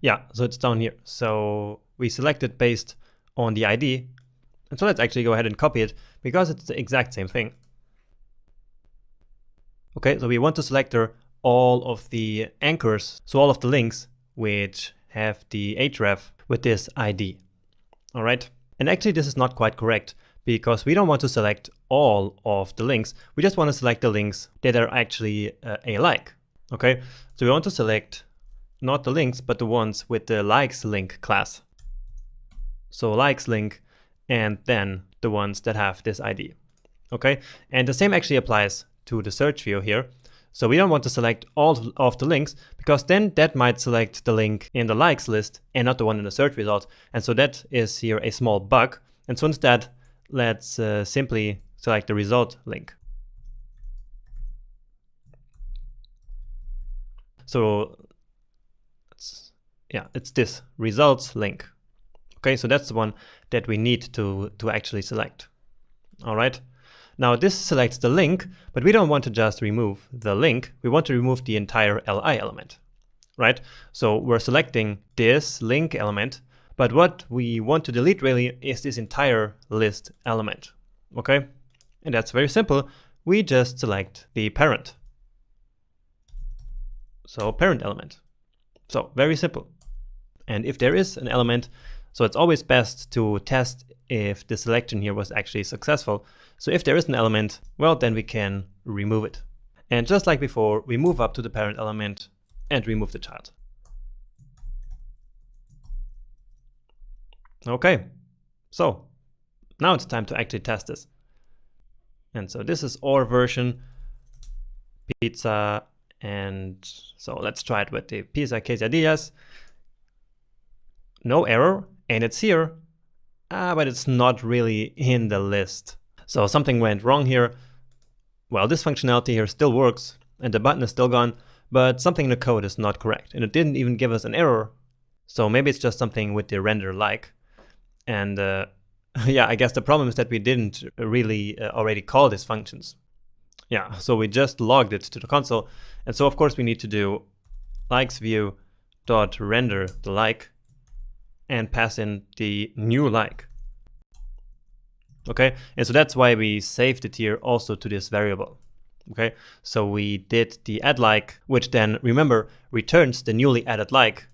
yeah, so it's down here. So we selected based on the ID. And so let's actually go ahead and copy it because it's the exact same thing. Okay, so we want to select all of the anchors, so all of the links which have the href with this ID. All right, and actually this is not quite correct because we don't want to select all of the links. We just want to select the links that are actually a like. Okay, so we want to select not the links, but the ones with the likes link class. So likes link, and then the ones that have this ID. Okay, and the same actually applies to the search view here. So we don't want to select all of the links because then that might select the link in the likes list and not the one in the search result. And so that is here a small bug. And so instead, let's simply select the result link. So it's this results link. Okay, so that's the one that we need to actually select. All right. Now this selects the link, but we don't want to just remove the link. We want to remove the entire li element, right? So we're selecting this link element, but what we want to delete really is this entire list element, okay? And that's very simple. We just select the parent. So parent element. So very simple. And if there is an element, so it's always best to test if the selection here was actually successful. So if there is an element, well, then we can remove it. And just like before, we move up to the parent element and remove the child. Okay, so now it's time to actually test this. And so this is our version, pizza, and so let's try it with the pizza quesadillas. No error, and it's here. but it's not really in the list. So something went wrong here. Well, this functionality here still works and the button is still gone, but something in the code is not correct. And it didn't even give us an error. So maybe it's just something with the render like. And yeah, I guess the problem is that we didn't really already call these functions. Yeah, so we just logged it to the console. And so of course we need to do likes view dot render the like and pass in the new like. Okay, and so that's why we saved it here also to this variable. Okay, so we did the add like, which then, remember, returns the newly added like.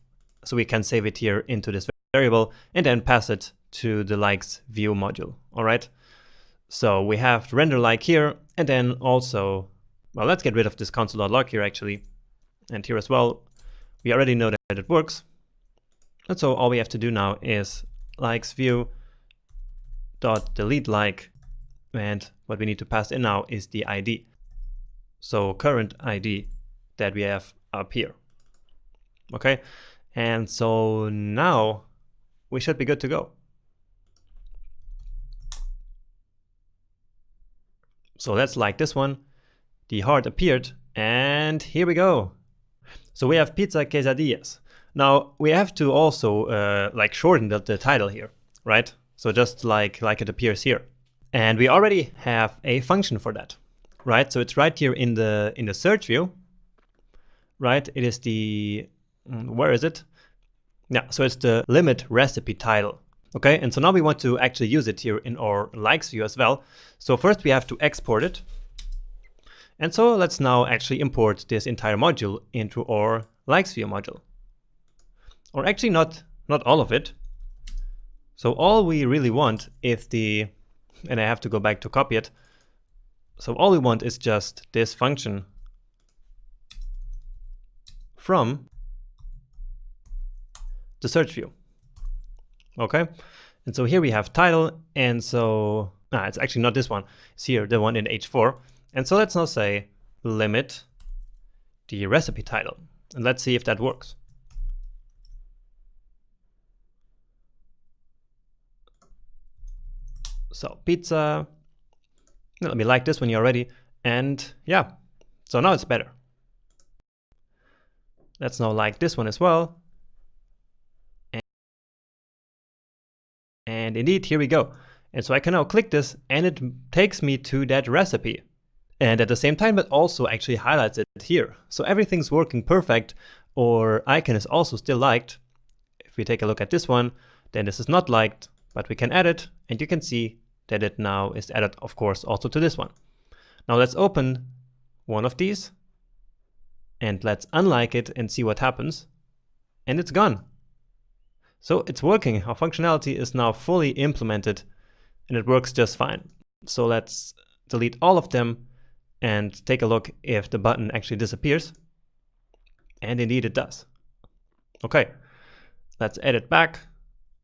So we can save it here into this variable and then pass it to the likes view module. All right, so we have render like here, and then also, well, let's get rid of this console.log here actually, and here as well. We already know that it works. And so all we have to do now is likes view dot delete like, and what we need to pass in now is the ID. So current ID that we have up here. Okay, and so now we should be good to go. So let's like this one. The heart appeared, and here we go. So we have pizza quesadillas. Now we have to also like shorten the title here, right? So just like it appears here. And we already have a function for that, right? So it's right here in the search view, right? It is the, where is it? Yeah, so it's the limit recipe title. Okay, and so now we want to actually use it here in our likes view as well. So first we have to export it. And so let's now actually import this entire module into our likes view module. Or actually not all of it. So all we really want is the, and I have to go back to copy it. So all we want is just this function from the search view. Okay, and so here we have title, and so it's actually not this one, it's here, the one in H4. And so let's now say limit the recipe title, and let's see if that works. So pizza, let me like this one here already, and yeah, so now it's better. Let's now like this one as well. And indeed, here we go. And so I can now click this and it takes me to that recipe. And at the same time, it also actually highlights it here. So everything's working perfect. Our icon is also still liked. If we take a look at this one, then this is not liked, but we can add it. And you can see that it now is added, of course, also to this one. Now let's open one of these and let's unlike it and see what happens. And it's gone. So it's working. Our functionality is now fully implemented and it works just fine. So let's delete all of them and take a look if the button actually disappears. And indeed it does. Okay, let's add it back.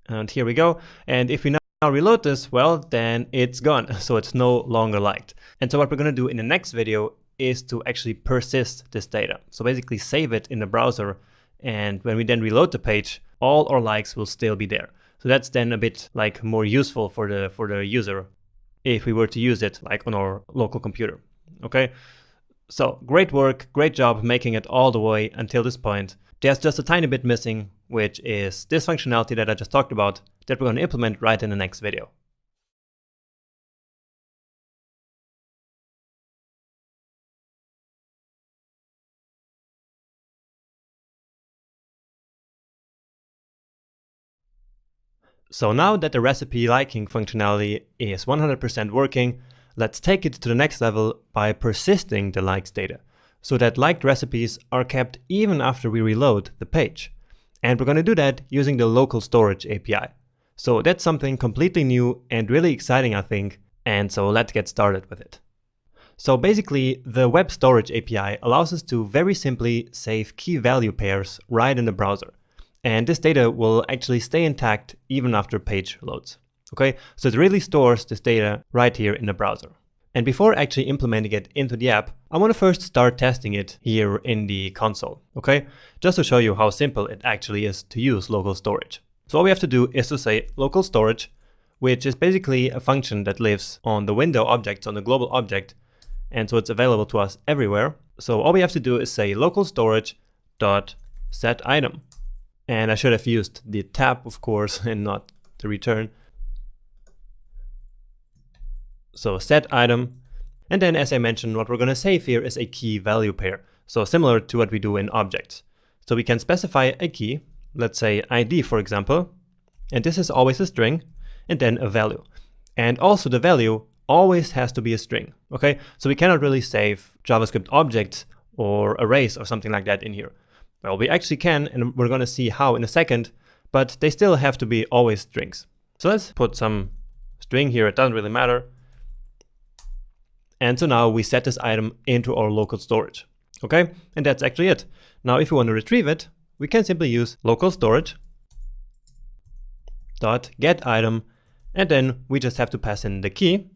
And here we go. And if we now reload this, well, then it's gone. So it's no longer liked. And so what we're going to do in the next video is to actually persist this data. So basically save it in the browser. And when we then reload the page, all our likes will still be there. So that's then a bit like more useful for the user if we were to use it like on our local computer. Okay, so great work, great job making it all the way until this point. There's just a tiny bit missing, which is this functionality that I just talked about that we're going to implement right in the next video. So now that the recipe liking functionality is 100% working, let's take it to the next level by persisting the likes data, so that liked recipes are kept even after we reload the page. And we're going to do that using the local storage API. So that's something completely new and really exciting, I think. And so let's get started with it. So basically, the web storage API allows us to very simply save key value pairs right in the browser. And this data will actually stay intact even after page loads. Okay, so it really stores this data right here in the browser. And before actually implementing it into the app, I want to first start testing it here in the console. Okay, just to show you how simple it actually is to use local storage. So all we have to do is to say local storage which is basically a function that lives on the window objects, on the global object, and so it's available to us everywhere. So all we have to do is say local storage dot set item. And I should have used the tab, of course, and not the return. So set item. And then, as I mentioned, what we're going to save here is a key value pair. So similar to what we do in objects. So we can specify a key, let's say ID, for example. And this is always a string, and then a value. And also the value always has to be a string. Okay, so we cannot really save JavaScript objects or arrays or something like that in here. Well, we actually can, and we're going to see how in a second, but they still have to be always strings. So let's put some string here, it doesn't really matter. And so now we set this item into our local storage. Okay, and that's actually it. Now if we want to retrieve it, we can simply use local storage dot get item, and then we just have to pass in the key,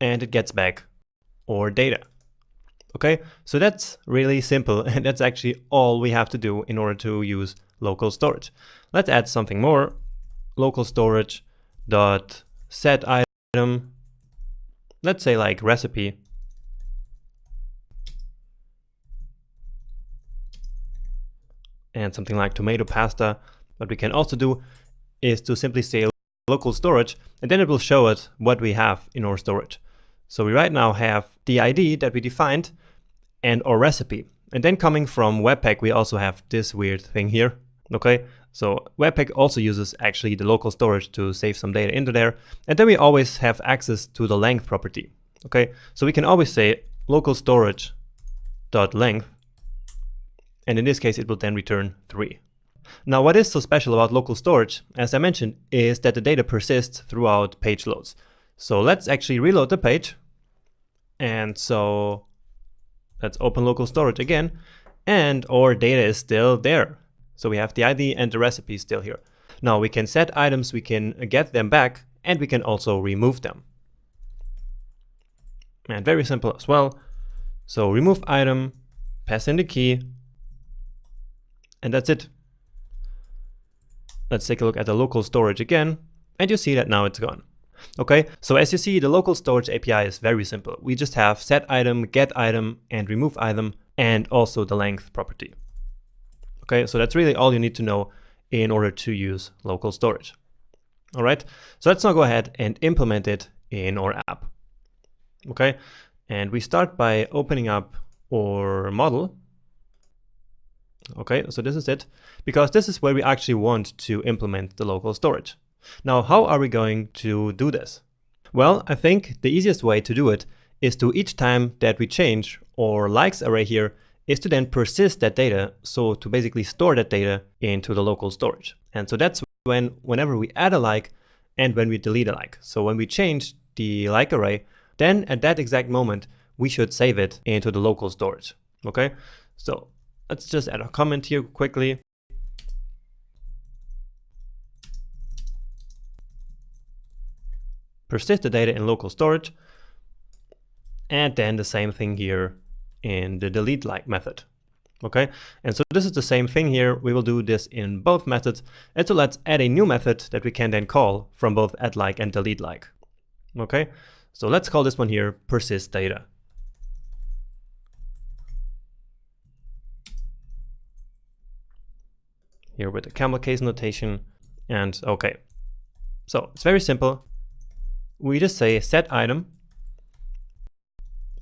and it gets back our data. Okay, so that's really simple, and that's actually all we have to do in order to use local storage. Let's add something more. Local storage dot set item, let's say like recipe, and something like tomato pasta. What we can also do is to simply say local storage, and then it will show us what we have in our storage. So we right now have the ID that we defined and our recipe. And then coming from Webpack, we also have this weird thing here. Okay, so Webpack also uses actually the local storage to save some data into there. And then we always have access to the length property. Okay, so we can always say local storage dot length. And in this case, it will then return 3. Now, what is so special about local storage, as I mentioned, is that the data persists throughout page loads. So let's actually reload the page. And so let's open local storage again, and our data is still there. So we have the ID and the recipe still here. Now we can set items, we can get them back, and we can also remove them. And very simple as well. So remove item, pass in the key, and that's it. Let's take a look at the local storage again, and you see that now it's gone. Okay, so as you see, the local storage API is very simple. We just have set item, get item, and remove item, and also the length property. Okay, so that's really all you need to know in order to use local storage. All right, so let's now go ahead and implement it in our app. Okay, and we start by opening up our model. Okay, so this is it, because this is where we actually want to implement the local storage. Now, how are we going to do this? Well, I think the easiest way to do it is to each time that we change our likes array here is to then persist that data. So to basically store that data into the local storage. And so that's whenever we add a like and when we delete a like. So when we change the like array, then at that exact moment, we should save it into the local storage. Okay, so let's just add a comment here quickly. Persist the data in local storage, and then the same thing here in the delete like method. Okay, and so this is the same thing here. We will do this in both methods, and so let's add a new method that we can then call from both add like and delete like. Okay, so let's call this one here persist data. Here with the camel case notation, and okay, so it's very simple. We just say set item,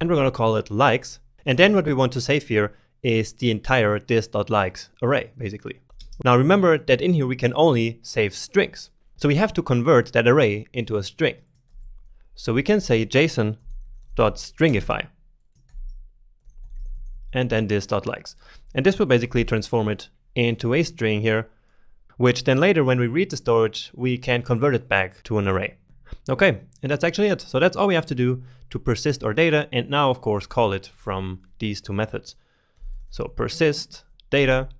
and we're going to call it likes. And then what we want to save here is the entire this.likes array, basically. Now remember that in here we can only save strings. So we have to convert that array into a string. So we can say json.stringify, and then this.likes. And this will basically transform it into a string here, which then later when we read the storage, we can convert it back to an array. Okay, and that's actually it. So that's all we have to do to persist our data, and now of course call it from these two methods. So persist data.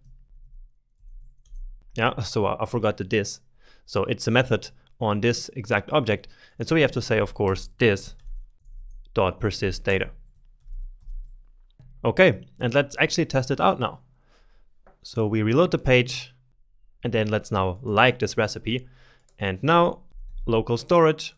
Yeah, so I forgot the this. So it's a method on this exact object, and so we have to say, of course, this dot persist data. Okay, and let's actually test it out now. So we reload the page, and then let's now like this recipe. And now local storage.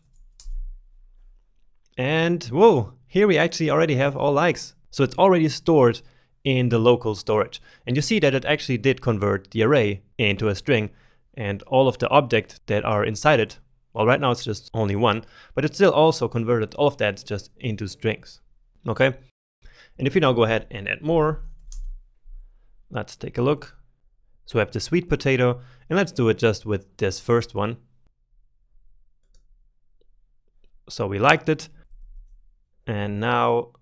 And whoa, here we actually already have all likes. So it's already stored in the local storage. And you see that it actually did convert the array into a string, and all of the objects that are inside it, well, right now it's just only one, but it still also converted all of that just into strings. Okay. And if you now go ahead and add more, let's take a look. So we have the sweet potato, and let's do it just with this first one. So we liked it. And now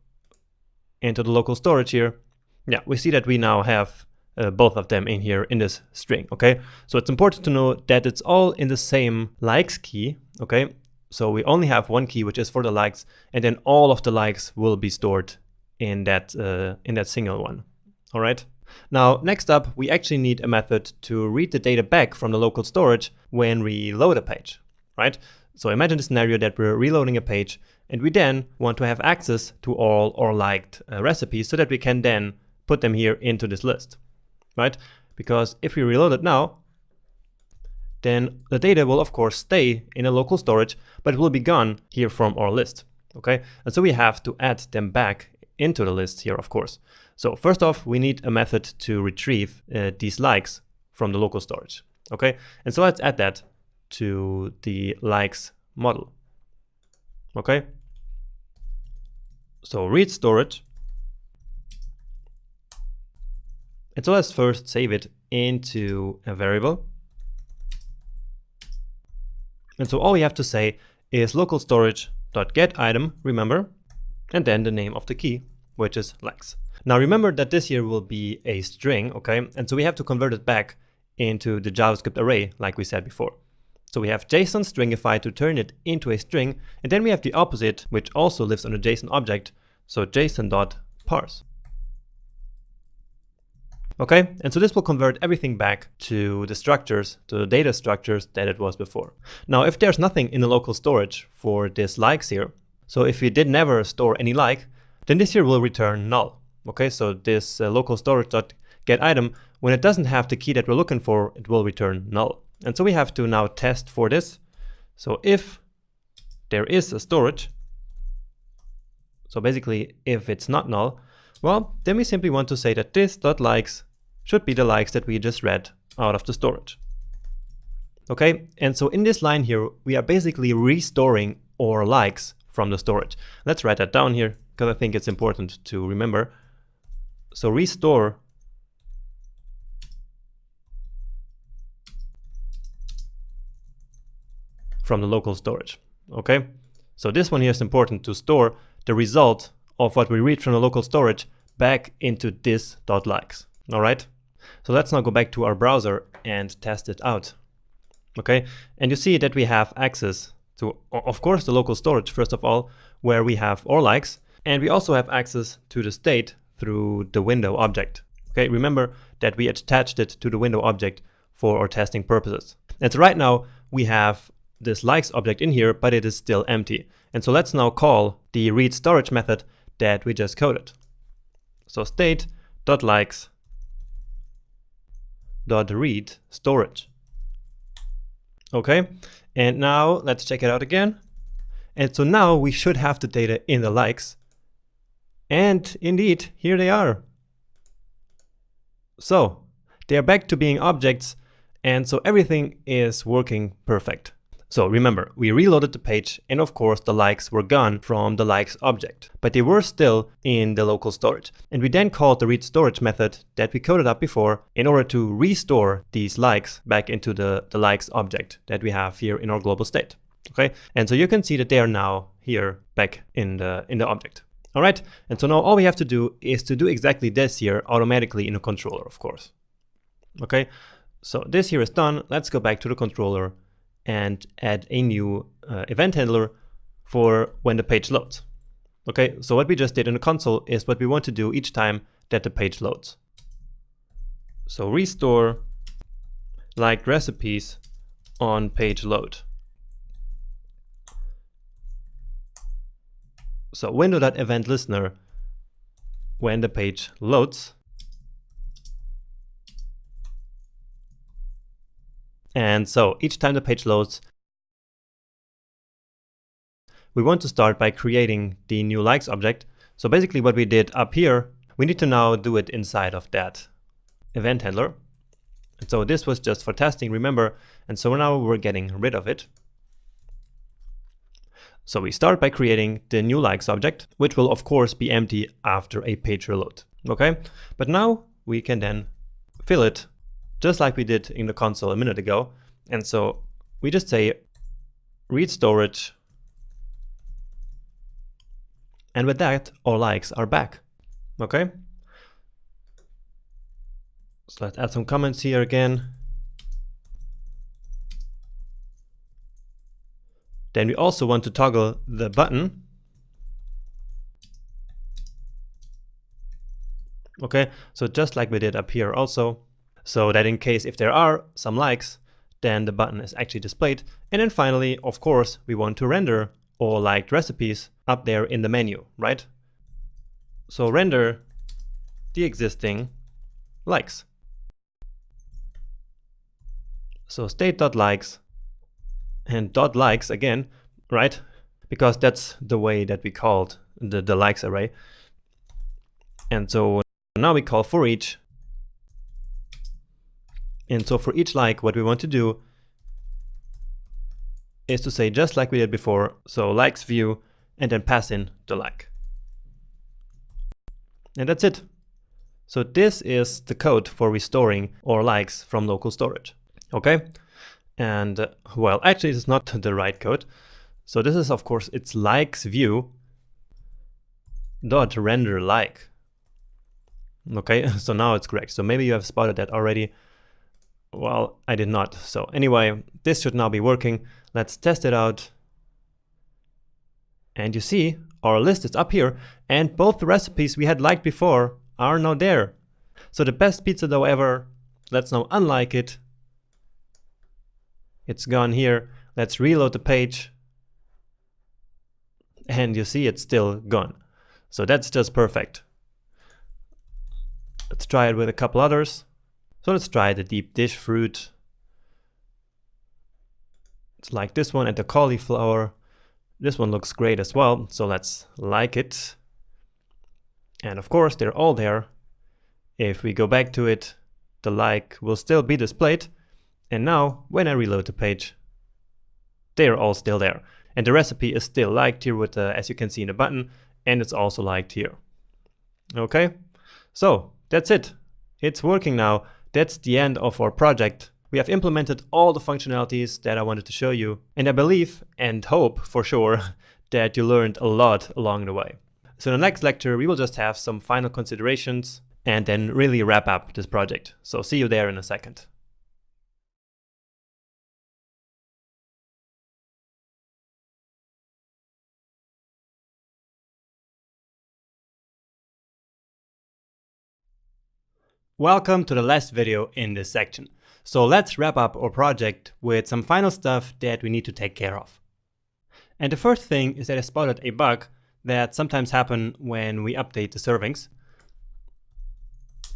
into the local storage here. Yeah, we see that we now have both of them in here in this string, okay? So it's important to know that it's all in the same likes key, okay? So we only have one key, which is for the likes, and then all of the likes will be stored in that single one, all right? Now, next up, we actually need a method to read the data back from the local storage when we load a page, right? So imagine the scenario that we're reloading a page, and we then want to have access to all our liked recipes so that we can then put them here into this list, right? Because if we reload it now, then the data will of course stay in a local storage, but it will be gone here from our list, okay? And so we have to add them back into the list here, of course. So first off, we need a method to retrieve these likes from the local storage, okay? And so let's add that to the likes model, okay? So read storage. And so let's first save it into a variable. And so all we have to say is local storage.get item, remember, and then the name of the key, which is likes. Now remember that this here will be a string, okay? And so we have to convert it back into the JavaScript array like we said before. So we have JSON stringify to turn it into a string, and then we have the opposite, which also lives on a JSON object, so JSON.parse. Okay, and so this will convert everything back to the structures, to the data structures that it was before. Now, if there's nothing in the local storage for this likes here, so if we did never store any like, then this here will return null. Okay, so this local storage.get item, when it doesn't have the key that we're looking for, it will return null. And so we have to now test for this. So if there is a storage, so basically if it's not null, well, then we simply want to say that this.likes should be the likes that we just read out of the storage. Okay, and so in this line here, we are basically restoring our likes from the storage. Let's write that down here because I think it's important to remember. So restore from the local storage, okay? So this one here is important to store the result of what we read from the local storage back into this.likes, all right? So let's now go back to our browser and test it out, okay? And you see that we have access to, of course, the local storage, first of all, where we have our likes, and we also have access to the state through the window object, okay? Remember that we attached it to the window object for our testing purposes. And so right now we have this likes object in here, but it is still empty. And so let's now call the read storage method that we just coded. So state.likes.read storage. Okay, and now let's check it out again. And so now we should have the data in the likes. And indeed, here they are. So they are back to being objects, and so everything is working perfect. So remember, we reloaded the page, and of course the likes were gone from the likes object, but they were still in the local storage. And we then called the read storage method that we coded up before in order to restore these likes back into the likes object that we have here in our global state. Okay, and so you can see that they are now here back in the object. All right, and so now all we have to do is to do exactly this here automatically in a controller, of course. Okay, so this here is done. Let's go back to the controller and add a new event handler for when the page loads. Okay, so what we just did in the console is what we want to do each time that the page loads. So restore liked recipes on page load. So window.event listener when the page loads. And so each time the page loads, we want to start by creating the new likes object. So basically what we did up here, we need to now do it inside of that event handler. And so this was just for testing, remember, and so now we're getting rid of it. So we start by creating the new likes object, which will of course be empty after a page reload. Okay, but now we can then fill it just like we did in the console a minute ago. And so we just say read storage, and with that our likes are back. Okay, so let's add some comments here again. Then we also want to toggle the button. Okay, so just like we did up here also, so that in case if there are some likes, then the button is actually displayed. And then finally, of course, we want to render all liked recipes up there in the menu, right? So render the existing likes. So state.likes and .likes again, right? Because that's the way that we called the likes array. And so now we call for each. And so for each like, what we want to do is to say just like we did before, so likes view, and then pass in the like. And that's it. So this is the code for restoring our likes from local storage. Okay. And well, actually, it's not the right code. So this is, of course, it's likes view dot render like. Okay, so now it's correct. So maybe you have spotted that already. Well, I did not. So anyway, this should now be working. Let's test it out. And you see our list is up here, and both the recipes we had liked before are now there. So the best pizza dough ever. Let's now unlike it. It's gone here. Let's reload the page. And you see it's still gone. So that's just perfect. Let's try it with a couple others. So let's try the deep dish fruit. It's like this one and the cauliflower. This one looks great as well. So let's like it. And of course, they're all there. If we go back to it, the like will still be displayed. And now, when I reload the page, they are all still there. And the recipe is still liked here with, as you can see in the button, and it's also liked here. Okay, so that's it. It's working now. That's the end of our project. We have implemented all the functionalities that I wanted to show you. And I believe and hope for sure that you learned a lot along the way. So in the next lecture, we will just have some final considerations and then really wrap up this project. So see you there in a second. Welcome to the last video in this section. So let's wrap up our project with some final stuff that we need to take care of. And the first thing is that I spotted a bug that sometimes happens when we update the servings.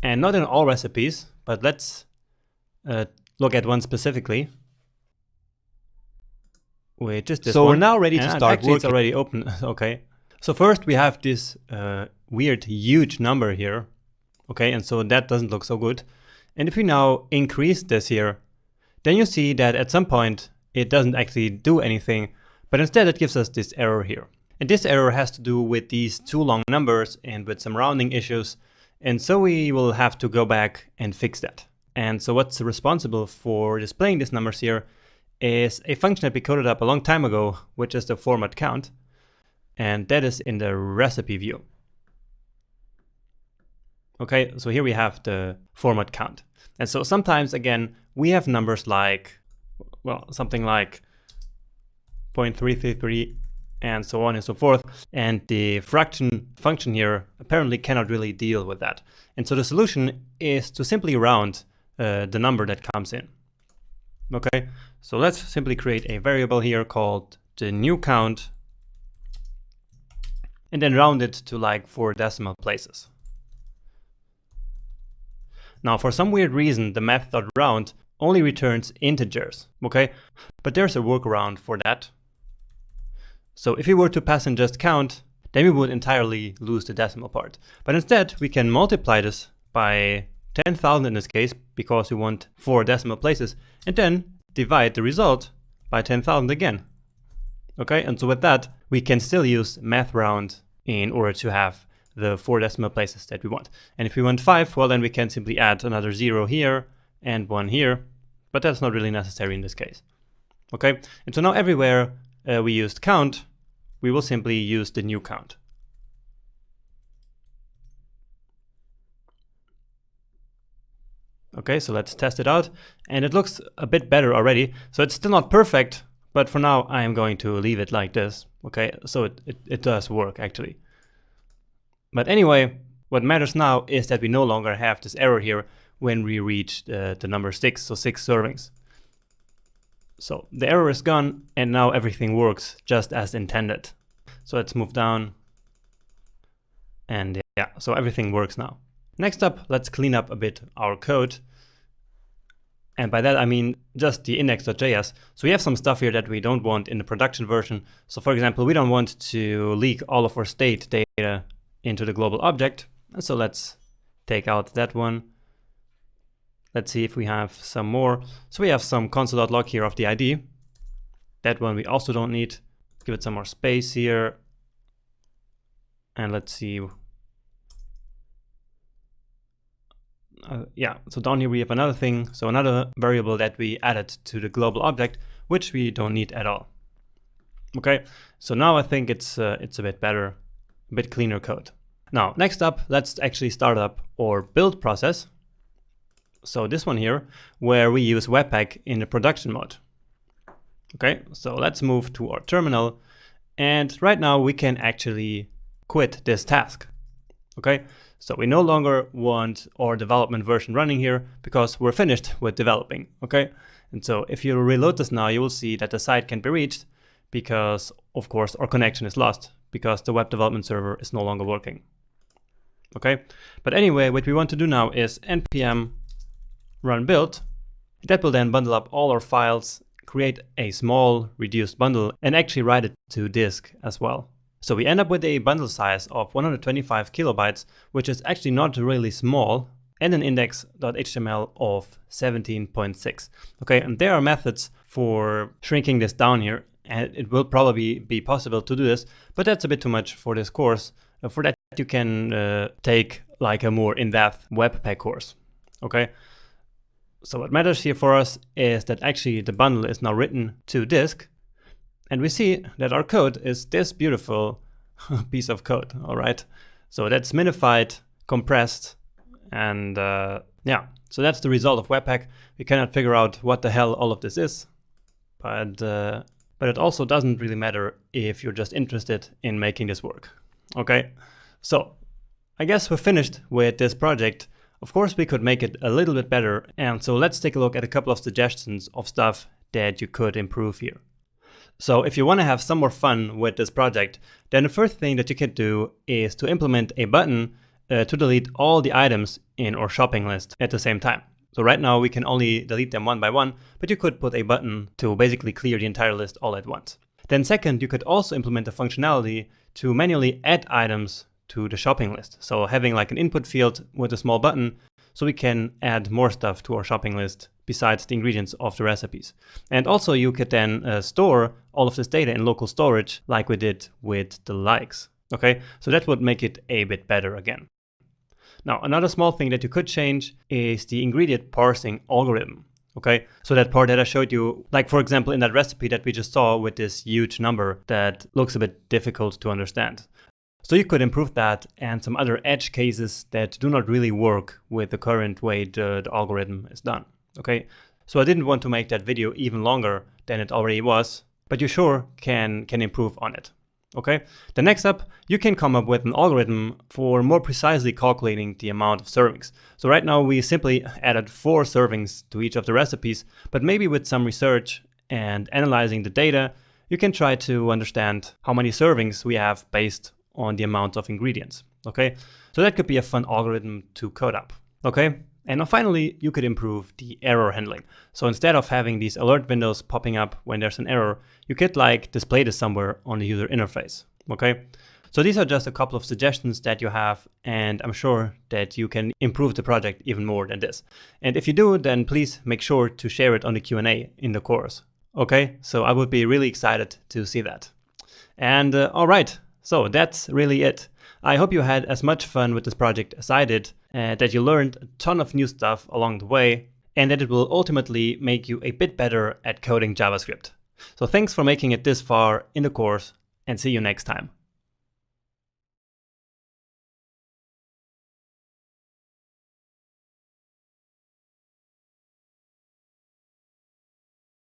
And not in all recipes, but let's look at one specifically. Which is this one. So we're now ready to start working. It's already open. Okay. So first we have this weird huge number here. Okay, and so that doesn't look so good. And if we now increase this here, then you see that at some point it doesn't actually do anything, but instead it gives us this error here. And this error has to do with these two long numbers and with some rounding issues. And so we will have to go back and fix that. And so what's responsible for displaying these numbers here is a function that we coded up a long time ago, which is the format count. And that is in the recipe view. Okay, so here we have the format count. And so sometimes, again, we have numbers like, well, something like 0.333 and so on and so forth. And the fraction function here apparently cannot really deal with that. And so the solution is to simply round the number that comes in. Okay, so let's simply create a variable here called the new count and then round it to like 4 decimal places. Now, for some weird reason, the math.round only returns integers, okay? But there's a workaround for that. So if we were to pass in just count, then we would entirely lose the decimal part. But instead, we can multiply this by 10,000 in this case, because we want 4 decimal places, and then divide the result by 10,000 again. Okay, and so with that, we can still use math round in order to have the 4 decimal places that we want. And if we want 5, well, then we can simply add another 0 here and 1 here, but that's not really necessary in this case. Okay, and so now everywhere we used count, we will simply use the new count. Okay, so let's test it out, and it looks a bit better already. So it's still not perfect, but for now I am going to leave it like this. Okay, so it does work actually. But anyway, what matters now is that we no longer have this error here when we reach the number 6, so 6 servings. So the error is gone, and now everything works just as intended. So let's move down, and yeah, so everything works now. Next up, let's clean up a bit our code. And by that I mean just the index.js. So we have some stuff here that we don't want in the production version. So for example, we don't want to leak all of our state data into the global object. And so let's take out that one. Let's see if we have some more. So we have some console.log here of the ID. That one we also don't need. Give it some more space here. And let's see. Yeah, so down here we have another thing, so another variable that we added to the global object, which we don't need at all. Okay, so now I think it's a bit better, a bit cleaner code. Now, next up, let's actually start up our build process. So this one here, where we use Webpack in the production mode. Okay, so let's move to our terminal, and right now we can actually quit this task. Okay, so we no longer want our development version running here because we're finished with developing, okay? And so if you reload this now, you will see that the site can't be reached because, of course, our connection is lost because the web development server is no longer working, okay? But anyway, what we want to do now is npm run build. That will then bundle up all our files, create a small reduced bundle, and actually write it to disk as well. So we end up with a bundle size of 125 kilobytes, which is actually not really small, and an index.html of 17.6. Okay, and there are methods for shrinking this down here, and it will probably be possible to do this, but that's a bit too much for this course. For that, you can take like a more in-depth Webpack course. Okay, so what matters here for us is that actually the bundle is now written to disk. And we see that our code is this beautiful piece of code, all right? So that's minified, compressed, and yeah, so that's the result of Webpack. We cannot figure out what the hell all of this is, but it also doesn't really matter if you're just interested in making this work, okay? So I guess we're finished with this project. Of course, we could make it a little bit better, and so let's take a look at a couple of suggestions of stuff that you could improve here. So if you want to have some more fun with this project, then the first thing that you can do is to implement a button to delete all the items in our shopping list at the same time. So right now we can only delete them one by one, but you could put a button to basically clear the entire list all at once. Then second, you could also implement a functionality to manually add items to the shopping list. So having like an input field with a small button, so we can add more stuff to our shopping list besides the ingredients of the recipes. And also you could then store all of this data in local storage like we did with the likes. Okay, so that would make it a bit better again. Now, another small thing that you could change is the ingredient parsing algorithm. Okay, so that part that I showed you, like for example in that recipe that we just saw with this huge number that looks a bit difficult to understand. So you could improve that and some other edge cases that do not really work with the current way the algorithm is done. Okay, so I didn't want to make that video even longer than it already was, but you sure can improve on it. Okay, then next up, you can come up with an algorithm for more precisely calculating the amount of servings. So right now we simply added 4 servings to each of the recipes, but maybe with some research and analyzing the data, you can try to understand how many servings we have based on the amount of ingredients. Okay, so that could be a fun algorithm to code up. Okay, And now finally, you could improve the error handling. So instead of having these alert windows popping up when there's an error, you could like display this somewhere on the user interface, okay? So these are just a couple of suggestions that you have, and I'm sure that you can improve the project even more than this. And if you do, then please make sure to share it on the Q&A in the course, okay? So I would be really excited to see that. And all right, so that's really it. I hope you had as much fun with this project as I did, that you learned a ton of new stuff along the way, and that it will ultimately make you a bit better at coding JavaScript. So thanks for making it this far in the course, and see you next time.